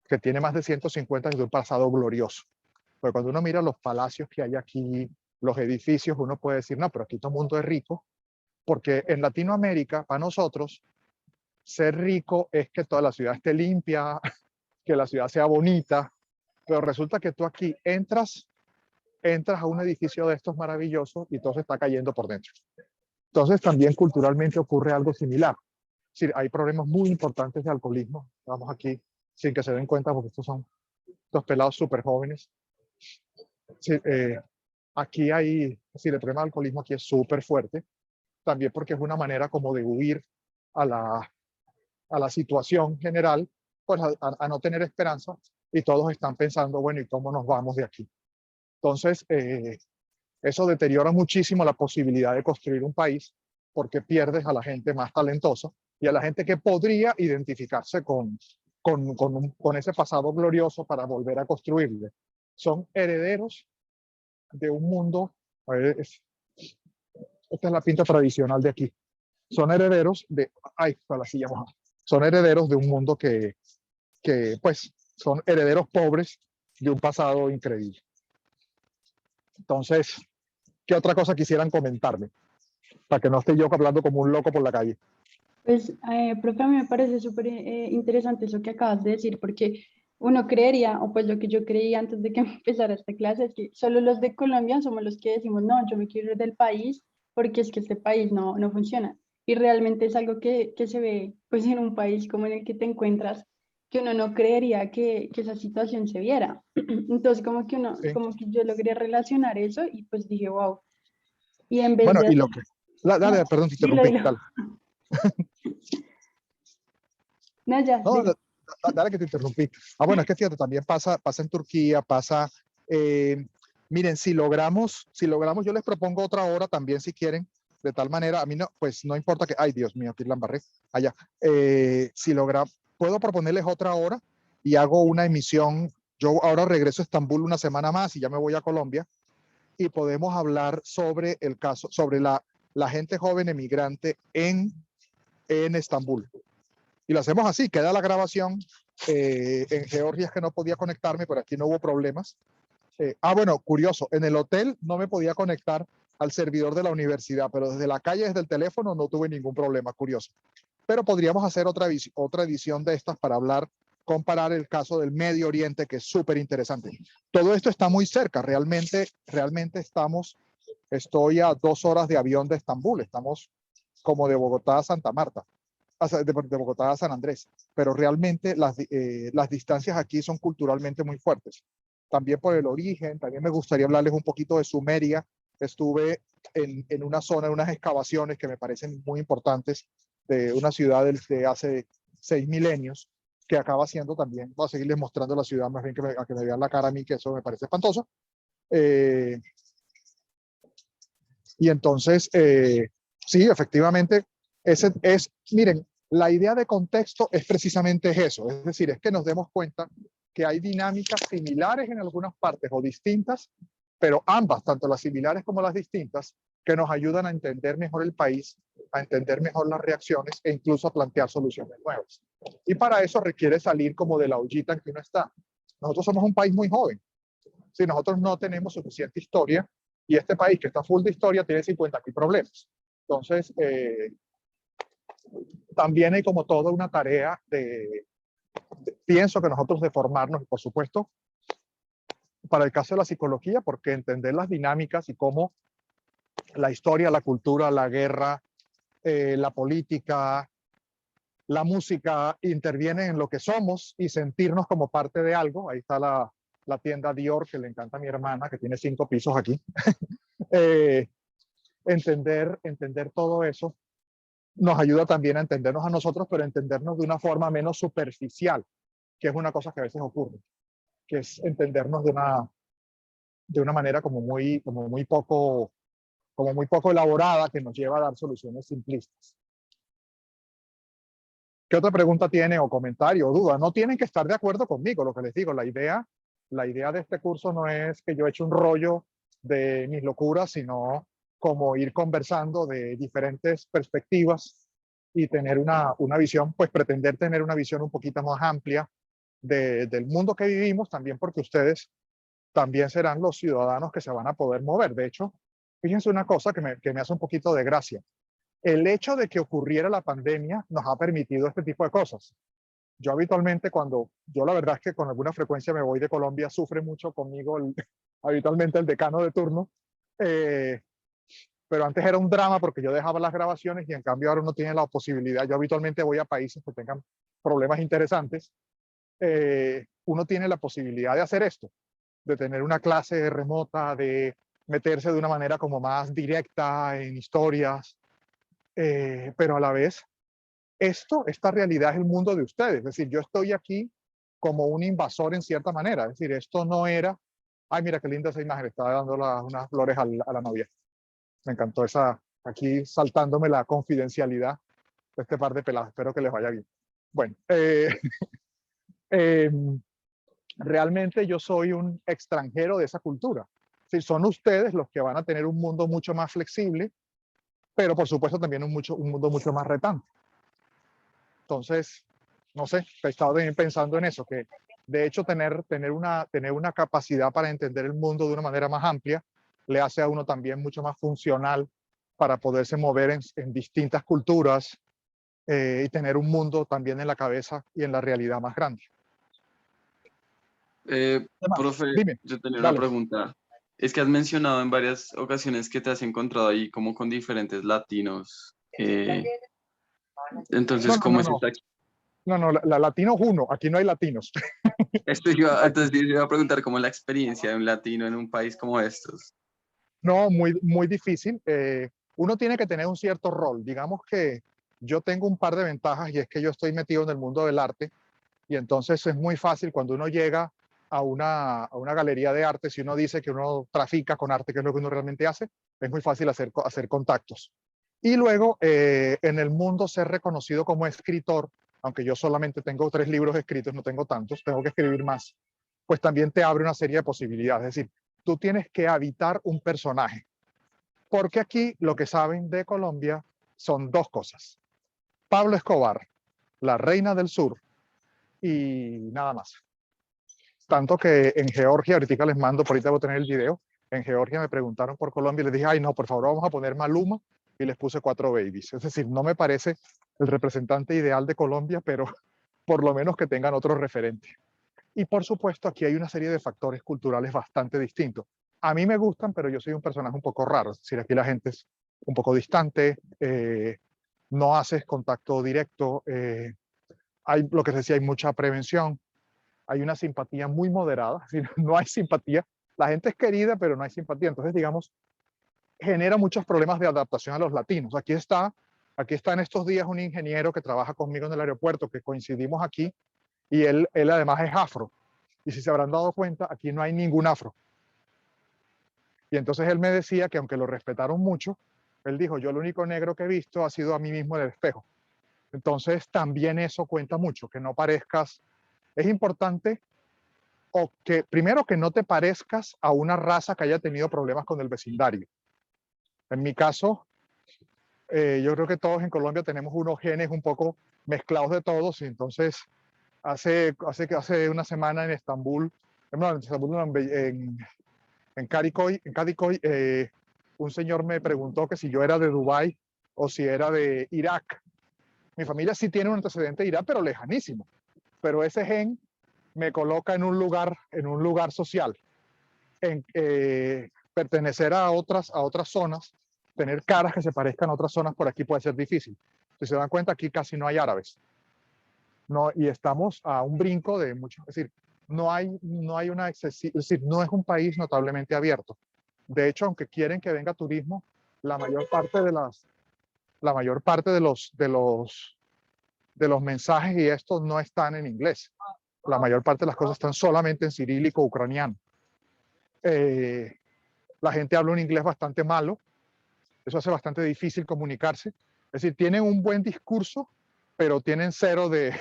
que tiene más de 150 años, de un pasado glorioso. Porque cuando uno mira los palacios que hay aquí, los edificios, uno puede decir, no, pero aquí todo el mundo es rico, porque en Latinoamérica, para nosotros, ser rico es que toda la ciudad esté limpia, que la ciudad sea bonita, pero resulta que tú aquí entras a un edificio de estos maravillosos y todo se está cayendo por dentro. Entonces también culturalmente ocurre algo similar. Es decir, hay problemas muy importantes de alcoholismo. Vamos aquí sin que se den cuenta porque estos pelados súper jóvenes. Sí, aquí es decir, el problema del alcoholismo aquí es súper fuerte, también porque es una manera como de huir a la situación general, pues a no tener esperanza, y todos están pensando, bueno, ¿y cómo nos vamos de aquí? Entonces, eso deteriora muchísimo la posibilidad de construir un país, porque pierdes a la gente más talentosa y a la gente que podría identificarse con ese pasado glorioso para volver a construirle. Son herederos de un mundo, esta es la pinta tradicional de aquí, son herederos de, para la silla mojada, son herederos de un mundo que pues son herederos pobres de un pasado increíble. Entonces, ¿qué otra cosa quisieran comentarme? Para que no esté yo hablando como un loco por la calle. Pues, profe, a mí me parece súper interesante eso que acabas de decir, porque uno creería, o pues lo que yo creía antes de que empezara esta clase, es que solo los de Colombia somos los que decimos, no, yo me quiero ir del país porque es que este país no funciona. Y realmente es algo que se ve pues en un país como en el que te encuentras, que uno no creería que esa situación se viera. Entonces, Sí. como que yo logré relacionar eso y pues dije, wow. Y en vez Bueno, de... y lo que... Dale, perdón, te Dilo, interrumpí. dilo. Dale. No, ya, No, dilo. dale que te interrumpí. Bueno, es que fíjate, también pasa en Turquía, miren, si logramos, yo les propongo otra hora también si quieren, de tal manera, a mí no, pues no importa que, ay Dios mío, aquí la embarré, allá. Puedo proponerles otra hora y hago una emisión. Yo ahora regreso a Estambul una semana más y ya me voy a Colombia y podemos hablar sobre el caso, sobre la gente joven emigrante en Estambul. Y lo hacemos así, queda la grabación. En Georgia es que no podía conectarme, pero aquí no hubo problemas. Bueno, curioso, en el hotel no me podía conectar al servidor de la universidad, pero desde la calle, desde el teléfono, no tuve ningún problema, curioso. Pero podríamos hacer otra edición de estas para comparar el caso del Medio Oriente, que es súper interesante. Todo esto está muy cerca, realmente estoy a 2 horas de avión de Estambul, estamos como de Bogotá a Santa Marta, de Bogotá a San Andrés, pero realmente las distancias aquí son culturalmente muy fuertes. También por el origen, también me gustaría hablarles un poquito de Sumeria. Estuve en una zona, en unas excavaciones que me parecen muy importantes, de una ciudad de hace 6 milenios, que acaba siendo también, voy a seguirles mostrando la ciudad, más bien a que me vean la cara a mí, que eso me parece espantoso. Y entonces, sí, efectivamente, miren, la idea de contexto es precisamente eso, es decir, es que nos demos cuenta que hay dinámicas similares en algunas partes o distintas, pero ambas, tanto las similares como las distintas, que nos ayudan a entender mejor el país, a entender mejor las reacciones e incluso a plantear soluciones nuevas. Y para eso requiere salir como de la ollita en que uno está. Nosotros somos un país muy joven. Si nosotros no tenemos suficiente historia, y este país que está full de historia tiene 50.000 problemas. Entonces, también hay como toda una tarea pienso que nosotros de formarnos, y por supuesto, para el caso de la psicología, porque entender las dinámicas y cómo la historia, la cultura, la guerra, la política, la música intervienen en lo que somos y sentirnos como parte de algo. Ahí está la tienda Dior, que le encanta a mi hermana, que tiene 5 pisos aquí. Entender todo eso nos ayuda también a entendernos a nosotros, pero entendernos de una forma menos superficial, que es una cosa que a veces ocurre, que es entendernos de una manera como muy poco elaborada, que nos lleva a dar soluciones simplistas. ¿Qué otra pregunta tiene o comentario o duda? No tienen que estar de acuerdo conmigo, lo que les digo. La idea de este curso no es que yo eche un rollo de mis locuras, sino como ir conversando de diferentes perspectivas y tener una visión, pues pretender tener una visión un poquito más amplia del mundo que vivimos, también porque ustedes también serán los ciudadanos que se van a poder mover. De hecho, fíjense una cosa que me hace un poquito de gracia. El hecho de que ocurriera la pandemia nos ha permitido este tipo de cosas. Yo habitualmente yo la verdad es que con alguna frecuencia me voy de Colombia, sufre mucho conmigo habitualmente el decano de turno, pero antes era un drama porque yo dejaba las grabaciones y en cambio ahora uno tiene la posibilidad, yo habitualmente voy a países que tengan problemas interesantes, uno tiene la posibilidad de hacer esto, de tener una clase remota, de meterse de una manera como más directa en historias, pero a la vez, esta realidad es el mundo de ustedes. Es decir, yo estoy aquí como un invasor en cierta manera. Es decir, esto no era, ay, mira qué linda esa imagen, estaba dando unas flores a la novia. Me encantó aquí saltándome la confidencialidad de este par de pelados. Espero que les vaya bien. Bueno, realmente yo soy un extranjero de esa cultura. Es decir, son ustedes los que van a tener un mundo mucho más flexible, pero por supuesto también un mundo mucho más retante. Entonces, no sé, he estado pensando en eso, que de hecho tener una capacidad para entender el mundo de una manera más amplia le hace a uno también mucho más funcional para poderse mover en distintas culturas y tener un mundo también en la cabeza y en la realidad más grande. Profe, Dime, yo tenía una dale. pregunta. Es que has mencionado en varias ocasiones que te has encontrado ahí como con diferentes latinos. Entonces, ¿cómo es esta? No, la latino es uno, aquí no hay latinos. Entonces yo iba a preguntar cómo es la experiencia de un latino en un país como estos. No, muy difícil. Uno tiene que tener un cierto rol. Digamos que yo tengo un par de ventajas y es que yo estoy metido en el mundo del arte y entonces es muy fácil cuando uno llega a una galería de arte, si uno dice que uno trafica con arte, que es lo que uno realmente hace, es muy fácil hacer contactos. Y luego en el mundo ser reconocido como escritor, aunque yo solamente tengo 3 libros escritos, no tengo tantos, tengo que escribir más, pues también te abre una serie de posibilidades. Es decir, tú tienes que habitar un personaje. Porque aquí lo que saben de Colombia son 2 cosas. Pablo Escobar la reina del sur y nada más. Tanto que en Georgia, ahorita les mando, por ahorita voy a tener el video, en Georgia me preguntaron por Colombia y les dije, ay no, por favor vamos a poner Maluma, y les puse 4 babies. Es decir, no me parece el representante ideal de Colombia, pero por lo menos que tengan otro referente. Y por supuesto, aquí hay una serie de factores culturales bastante distintos. A mí me gustan, pero yo soy un personaje un poco raro. Es decir, aquí la gente es un poco distante, no haces contacto directo, hay lo que se decía, hay mucha prevención, hay una simpatía muy moderada, es decir, no hay simpatía. La gente es querida, pero no hay simpatía. Entonces, digamos, genera muchos problemas de adaptación a los latinos. Aquí está en estos días un ingeniero que trabaja conmigo en el aeropuerto, que coincidimos aquí, y él además es afro. Y si se habrán dado cuenta, aquí no hay ningún afro. Y entonces él me decía que aunque lo respetaron mucho, él dijo, yo lo único negro que he visto ha sido a mí mismo en el espejo. Entonces también eso cuenta mucho, que no parezcas, es importante, o que primero que no te parezcas a una raza que haya tenido problemas con el vecindario. En mi caso, yo creo que todos en Colombia tenemos unos genes un poco mezclados de todos, y entonces hace una semana en Estambul, en Cadicoy, un señor me preguntó que si yo era de Dubái o si era de Irak. Mi familia sí tiene un antecedente de Irak, pero lejanísimo. Pero ese gen me coloca en un lugar social, en pertenecer a otras zonas, tener caras que se parezcan a otras zonas por aquí puede ser difícil. Si se dan cuenta, aquí casi no hay árabes. No, y estamos a un brinco de mucho, es decir, no hay una es decir, no es un país notablemente abierto. De hecho, aunque quieren que venga turismo, la mayor parte de los mensajes y estos no están en inglés. La mayor parte de las cosas están solamente en cirílico ucraniano. La gente habla un inglés bastante malo, eso hace bastante difícil comunicarse. Es decir, tienen un buen discurso, pero tienen cero de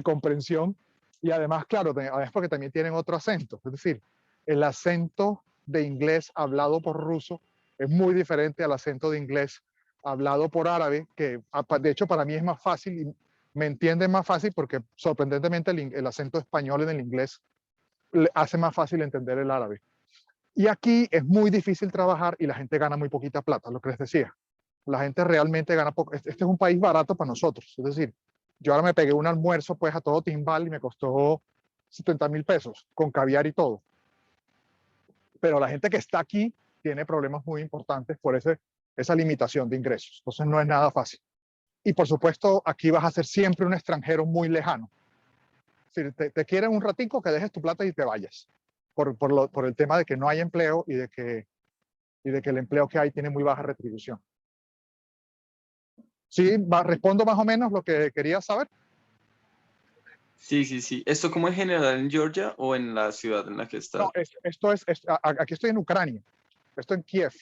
comprensión. Y además, claro, además porque también tienen otro acento. Es decir, el acento de inglés hablado por ruso es muy diferente al acento de inglés hablado por árabe, que de hecho para mí es más fácil y me entienden más fácil porque sorprendentemente el acento español en el inglés hace más fácil entender el árabe. Y aquí es muy difícil trabajar y la gente gana muy poquita plata, lo que les decía. La gente realmente gana poco. Este es un país barato para nosotros. Es decir, yo ahora me pegué un almuerzo pues a todo timbal y me costó 70.000 pesos con caviar y todo. Pero la gente que está aquí tiene problemas muy importantes por esa limitación de ingresos. Entonces no es nada fácil. Y por supuesto, aquí vas a ser siempre un extranjero muy lejano. Si te quieren un ratico, que dejes tu plata y te vayas. Por el tema de que no hay empleo y de que el empleo que hay tiene muy baja retribución. Sí, respondo más o menos lo que querías saber. Sí, sí, sí. ¿Esto como en general en Georgia o en la ciudad en la que está? No, aquí estoy en Ucrania, estoy en Kiev.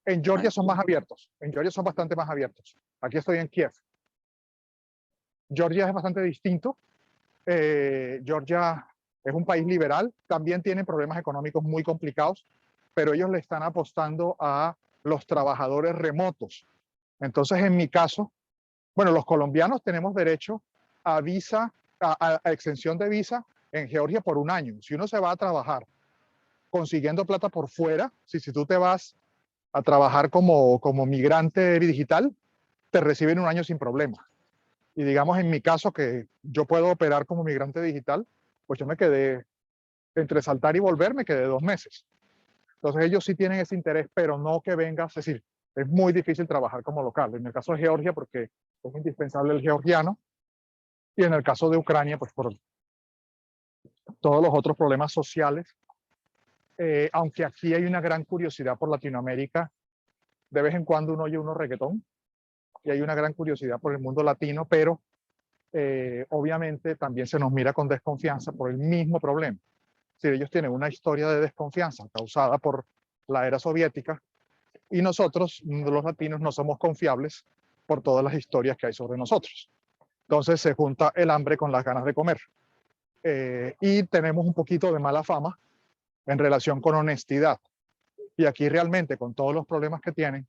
En Georgia son más abiertos, en Georgia son bastante más abiertos. Aquí estoy en Kiev. Georgia es bastante distinto. Georgia es un país liberal, también tienen problemas económicos muy complicados, pero ellos le están apostando a los trabajadores remotos. Entonces, en mi caso, bueno, los colombianos tenemos derecho a visa, a extensión de visa en Georgia por 1 año. Si uno se va a trabajar consiguiendo plata por fuera, si tú te vas a trabajar como migrante digital, te reciben 1 año sin problema. Y digamos, en mi caso, que yo puedo operar como migrante digital, pues yo me quedé, entre saltar y volver, me quedé 2 meses. Entonces ellos sí tienen ese interés, pero no que vengas, es decir, es muy difícil trabajar como local. En el caso de Georgia, porque es indispensable el georgiano, y en el caso de Ucrania, pues por todos los otros problemas sociales. Aunque aquí hay una gran curiosidad por Latinoamérica, de vez en cuando uno oye unos reggaetón, y hay una gran curiosidad por el mundo latino, pero obviamente también se nos mira con desconfianza por el mismo problema. Si ellos tienen una historia de desconfianza causada por la era soviética, y nosotros, los latinos, no somos confiables por todas las historias que hay sobre nosotros. Entonces se junta el hambre con las ganas de comer. Y tenemos un poquito de mala fama en relación con honestidad. Y aquí realmente, con todos los problemas que tienen,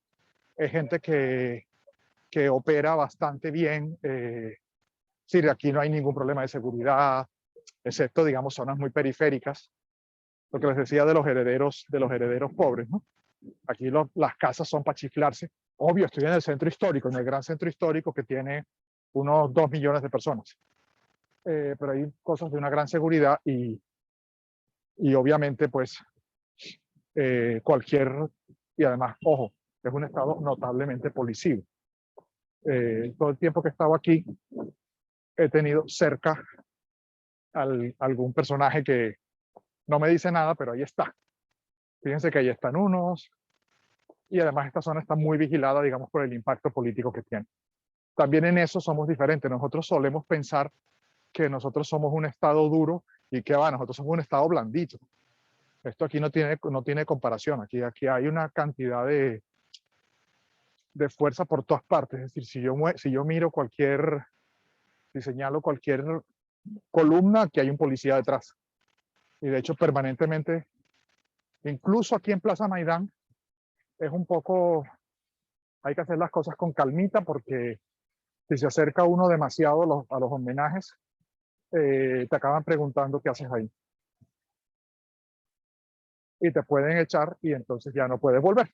es gente que opera bastante bien Sí, aquí no hay ningún problema de seguridad, excepto, digamos, zonas muy periféricas. Lo que les decía de los herederos pobres, ¿no? Aquí las casas son para chiflarse. Obvio, estoy en el centro histórico, en el gran centro histórico que tiene unos 2 millones de personas. Pero hay cosas de una gran seguridad y obviamente, pues, y además, ojo, es un estado notablemente policivo. Todo el tiempo que he estado aquí, he tenido cerca algún personaje que no me dice nada, pero ahí está. Fíjense que ahí están unos, y además esta zona está muy vigilada, digamos, por el impacto político que tiene. También en eso somos diferentes. Nosotros solemos pensar que nosotros somos un estado duro y que nosotros somos un estado blandito. Esto aquí no tiene comparación. Aquí hay una cantidad de fuerza por todas partes. Es decir, si yo miro si señalo cualquier columna, aquí hay un policía detrás. Y de hecho, permanentemente, incluso aquí en Plaza Maidán, es un poco, hay que hacer las cosas con calmita porque si se acerca uno demasiado a los homenajes, te acaban preguntando qué haces ahí. Y te pueden echar y entonces ya no puedes volver.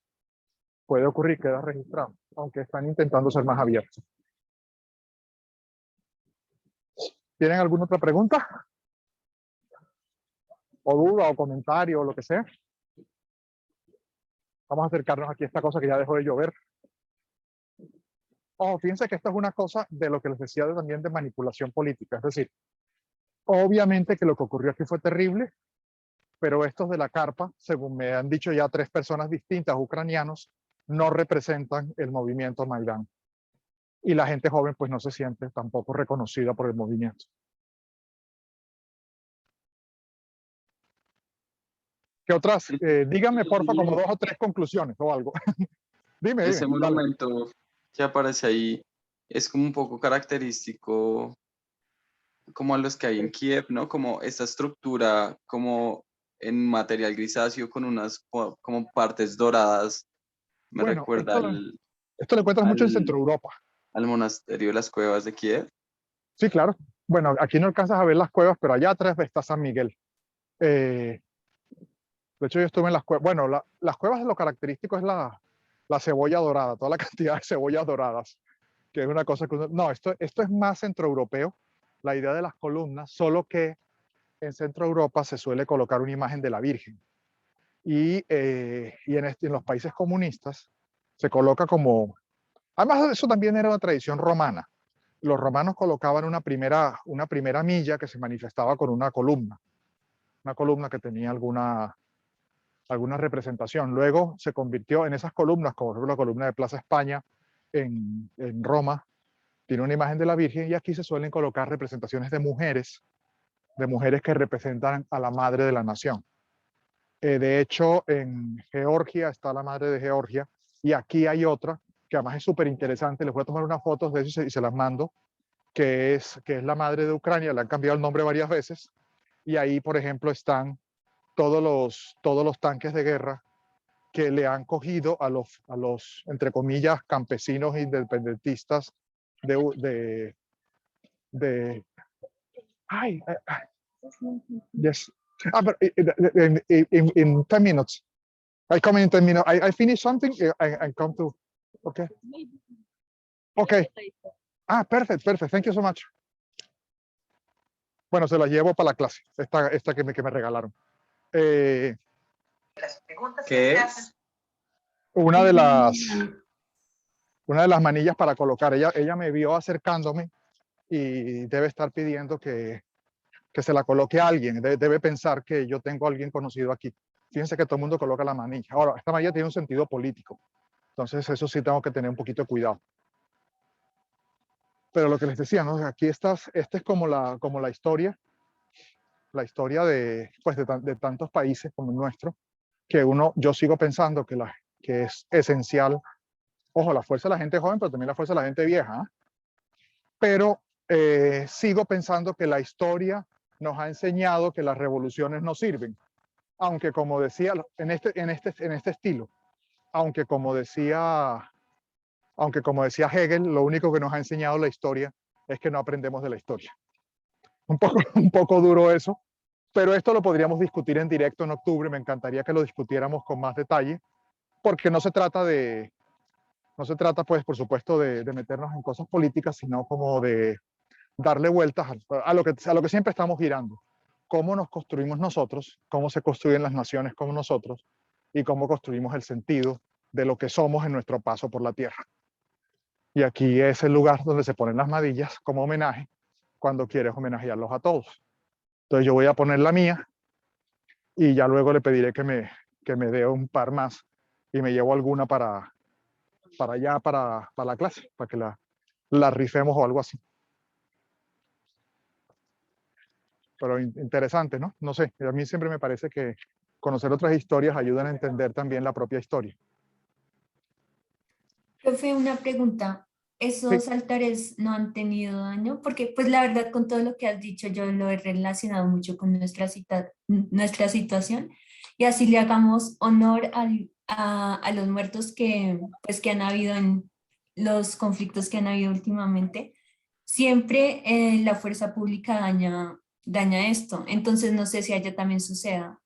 Puede ocurrir, queda registrado, aunque están intentando ser más abiertos. ¿Tienen alguna otra pregunta? O duda, o comentario, o lo que sea. Vamos a acercarnos aquí a esta cosa que ya dejó de llover. Fíjense que esto es una cosa de lo que les decía también de manipulación política. Es decir, obviamente que lo que ocurrió aquí fue terrible, pero estos de la carpa, según me han dicho ya 3 personas distintas, ucranianos, no representan el movimiento Maidán. Y la gente joven pues no se siente tampoco reconocida por el movimiento. ¿Qué otras? Díganme, porfa, como 2 o 3 conclusiones o algo. dime. Ese Dale. monumento que aparece ahí es como un poco característico como a los que hay en Kiev, ¿no? Como esta estructura como en material grisáceo con unas como partes doradas. Me Bueno, recuerda esto lo encuentras mucho en Centro Europa. al monasterio de las cuevas de Kiev. Sí, claro. Bueno, aquí no alcanzas a ver las cuevas, pero allá atrás está San Miguel. De hecho, yo estuve en las cuevas. Bueno, las cuevas lo característico es la cebolla dorada, toda la cantidad de cebollas doradas, que es una cosa que no, esto es más centroeuropeo, la idea de las columnas, solo que en Centro Europa se suele colocar una imagen de la Virgen. Y en los países comunistas se coloca como... Además, eso también era una tradición romana. Los romanos colocaban una primera milla que se manifestaba con una columna que tenía alguna representación. Luego se convirtió en esas columnas, como por ejemplo la columna de Plaza España en Roma, tiene una imagen de la Virgen, y aquí se suelen colocar representaciones de mujeres que representan a la madre de la nación. De hecho, en Georgia está la madre de Georgia, y aquí hay otra, que además es súper interesante. Les voy a tomar unas fotos de eso y se las mando, que es la madre de Ucrania. Le han cambiado el nombre varias veces, y ahí, por ejemplo, están todos los tanques de guerra que le han cogido a los entre comillas, campesinos independentistas yes. But in 10 minutes. I come in 10 minutes. I finish something and come to. Okay. Okay. Perfect. Thank you so much. Bueno, se la llevo para la clase. Esta que me regalaron. ¿Qué es? Una de las manillas para colocar. Ella me vio acercándome y debe estar pidiendo que se la coloque a alguien. Debe pensar que yo tengo a alguien conocido aquí. Fíjense que todo el mundo coloca la manilla. Ahora, esta manilla tiene un sentido político. Entonces, eso sí tengo que tener un poquito de cuidado. Pero lo que les decía, ¿no? Aquí esta es como la historia de tantos países como el nuestro, que yo sigo pensando que es esencial, ojo, la fuerza de la gente joven, pero también la fuerza de la gente vieja, ¿eh? Pero sigo pensando que la historia nos ha enseñado que las revoluciones no sirven, aunque como decía, en este estilo, aunque como decía Hegel, lo único que nos ha enseñado la historia es que no aprendemos de la historia. Un poco duro eso, pero esto lo podríamos discutir en directo en octubre. Me encantaría que lo discutiéramos con más detalle, porque no se trata, pues, por supuesto, de meternos en cosas políticas, sino como de darle vueltas a lo que siempre estamos girando. Cómo nos construimos nosotros, cómo se construyen las naciones como nosotros y cómo construimos el sentido de lo que somos en nuestro paso por la Tierra. Y aquí es el lugar donde se ponen las madillas como homenaje cuando quieres homenajearlos a todos. Entonces yo voy a poner la mía y ya luego le pediré que me dé un par más y me llevo alguna para allá, para la clase, para que la rifemos o algo así. Pero interesante, ¿no? No sé, a mí siempre me parece que conocer otras historias ayudan a entender también la propia historia. Profe, una pregunta. Sí. ¿Esos altares no han tenido daño? Porque pues la verdad con todo lo que has dicho yo lo he relacionado mucho con nuestra situación y así le hagamos honor a los muertos pues, que han habido en los conflictos que han habido últimamente. Siempre la fuerza pública daña esto. Entonces no sé si allá también suceda.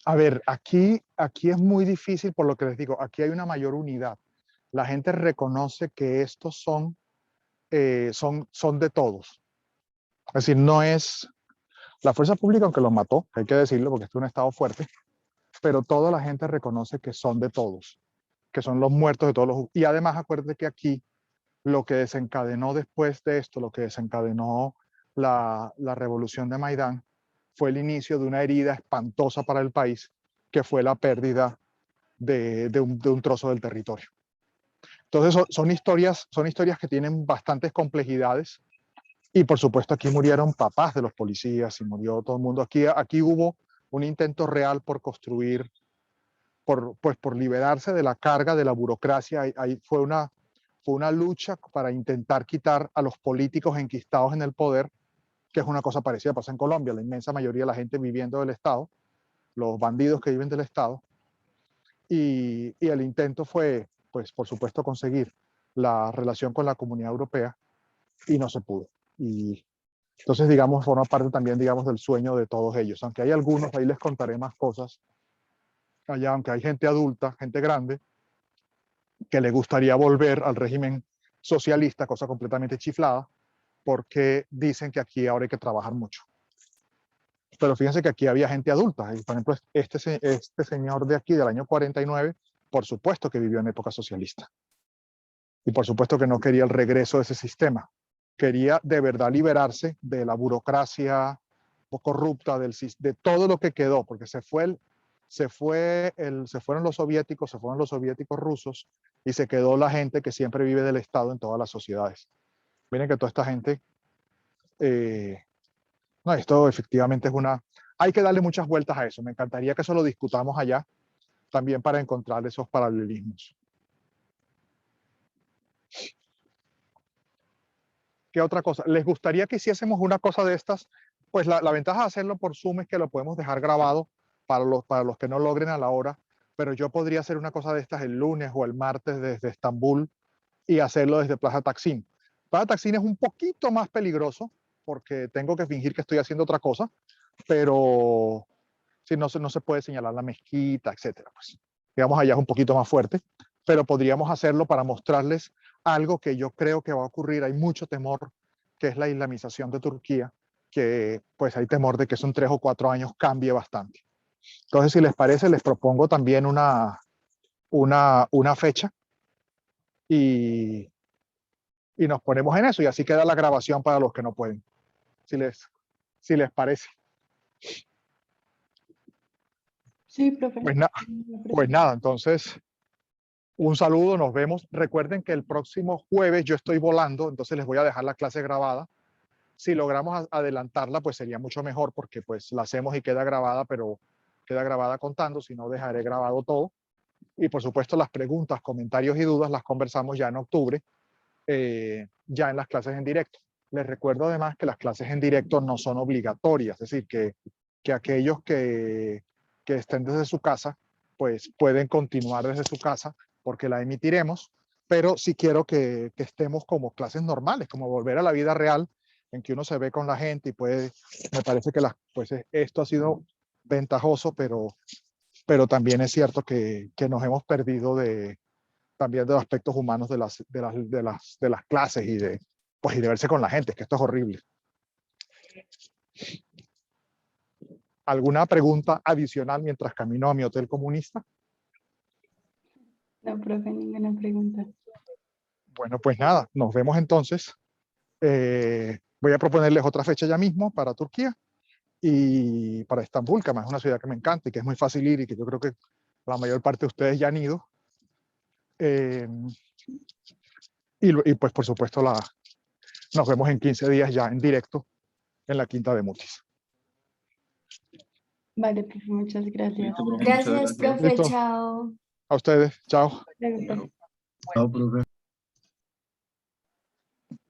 A ver, aquí es muy difícil por lo que les digo, aquí hay una mayor unidad. La gente reconoce que estos son de todos. Es decir, no es la fuerza pública, aunque los mató, hay que decirlo porque es un estado fuerte, pero toda la gente reconoce que son de todos, que son los muertos de todos los... Y además acuérdate que aquí lo que desencadenó después de esto, lo que desencadenó la revolución de Maidán, fue el inicio de una herida espantosa para el país, que fue la pérdida de un trozo del territorio. Entonces son historias que tienen bastantes complejidades y por supuesto aquí murieron papás de los policías y murió todo el mundo. Aquí hubo un intento real por construir, por liberarse de la carga de la burocracia. Ahí fue una lucha para intentar quitar a los políticos enquistados en el poder, que es una cosa parecida, pasa en Colombia, la inmensa mayoría de la gente viviendo del Estado, los bandidos que viven del Estado, y el intento fue, pues por supuesto, conseguir la relación con la Comunidad Europea y no se pudo. Y entonces, digamos, forma parte también, digamos, del sueño de todos ellos. Aunque hay algunos, ahí les contaré más cosas, allá, aunque hay gente adulta, gente grande, que le gustaría volver al régimen socialista, cosa completamente chiflada, porque dicen que aquí ahora hay que trabajar mucho. Pero fíjense que aquí había gente adulta. Por ejemplo, este señor de aquí, del año 49, por supuesto que vivió en época socialista. Y por supuesto que no quería el regreso de ese sistema. Quería de verdad liberarse de la burocracia corrupta, de todo lo que quedó, porque se fueron los soviéticos rusos, y se quedó la gente que siempre vive del Estado en todas las sociedades. Miren que toda esta gente... no, esto efectivamente es hay que darle muchas vueltas a eso. Me encantaría que eso lo discutamos allá, también para encontrar esos paralelismos. ¿Qué otra cosa? ¿Les gustaría que hiciésemos una cosa de estas? Pues la ventaja de hacerlo por Zoom es que lo podemos dejar grabado para los que no logren a la hora, pero yo podría hacer una cosa de estas el lunes o el martes desde Estambul y hacerlo desde Plaza Taksim. Plaza Taksim es un poquito más peligroso porque tengo que fingir que estoy haciendo otra cosa, pero si no se puede señalar la mezquita, etcétera. Pues, digamos, allá es un poquito más fuerte, pero podríamos hacerlo para mostrarles algo que yo creo que va a ocurrir. Hay mucho temor, que es la islamización de Turquía, que pues hay temor de que eso en 3 o 4 años cambie bastante. Entonces, si les parece, les propongo también una fecha y nos ponemos en eso, y así queda la grabación para los que no pueden, si les parece. Sí, profe. Pues nada, entonces, un saludo, nos vemos. Recuerden que el próximo jueves yo estoy volando, entonces les voy a dejar la clase grabada. Si logramos adelantarla, pues sería mucho mejor, porque pues la hacemos y queda grabada, pero queda grabada contando, si no dejaré grabado todo. Y por supuesto las preguntas, comentarios y dudas las conversamos ya en octubre, ya en las clases en directo. Les recuerdo además que las clases en directo no son obligatorias, es decir, que aquellos que estén desde su casa, pues pueden continuar desde su casa, porque la emitiremos, pero sí quiero que estemos como clases normales, como volver a la vida real, en que uno se ve con la gente y puede, me parece que pues esto ha sido ventajoso, pero también es cierto que nos hemos perdido también de los aspectos humanos de las clases pues, y de verse con la gente, que esto es horrible. ¿Alguna pregunta adicional mientras camino a mi hotel comunista? No, profe, ninguna pregunta. Bueno, pues nada, nos vemos entonces. Voy a proponerles otra fecha ya mismo para Turquía y para Estambul, que además es una ciudad que me encanta y que es muy fácil ir y que yo creo que la mayor parte de ustedes ya han ido. Y pues por supuesto nos vemos en 15 días ya en directo en la Quinta de Mutis. Vale, profe, muchas gracias. Listo, profe, muchas Gracias, gracias. profe, Listo. chao. A ustedes, chao. Luego, profe. Chao, profe.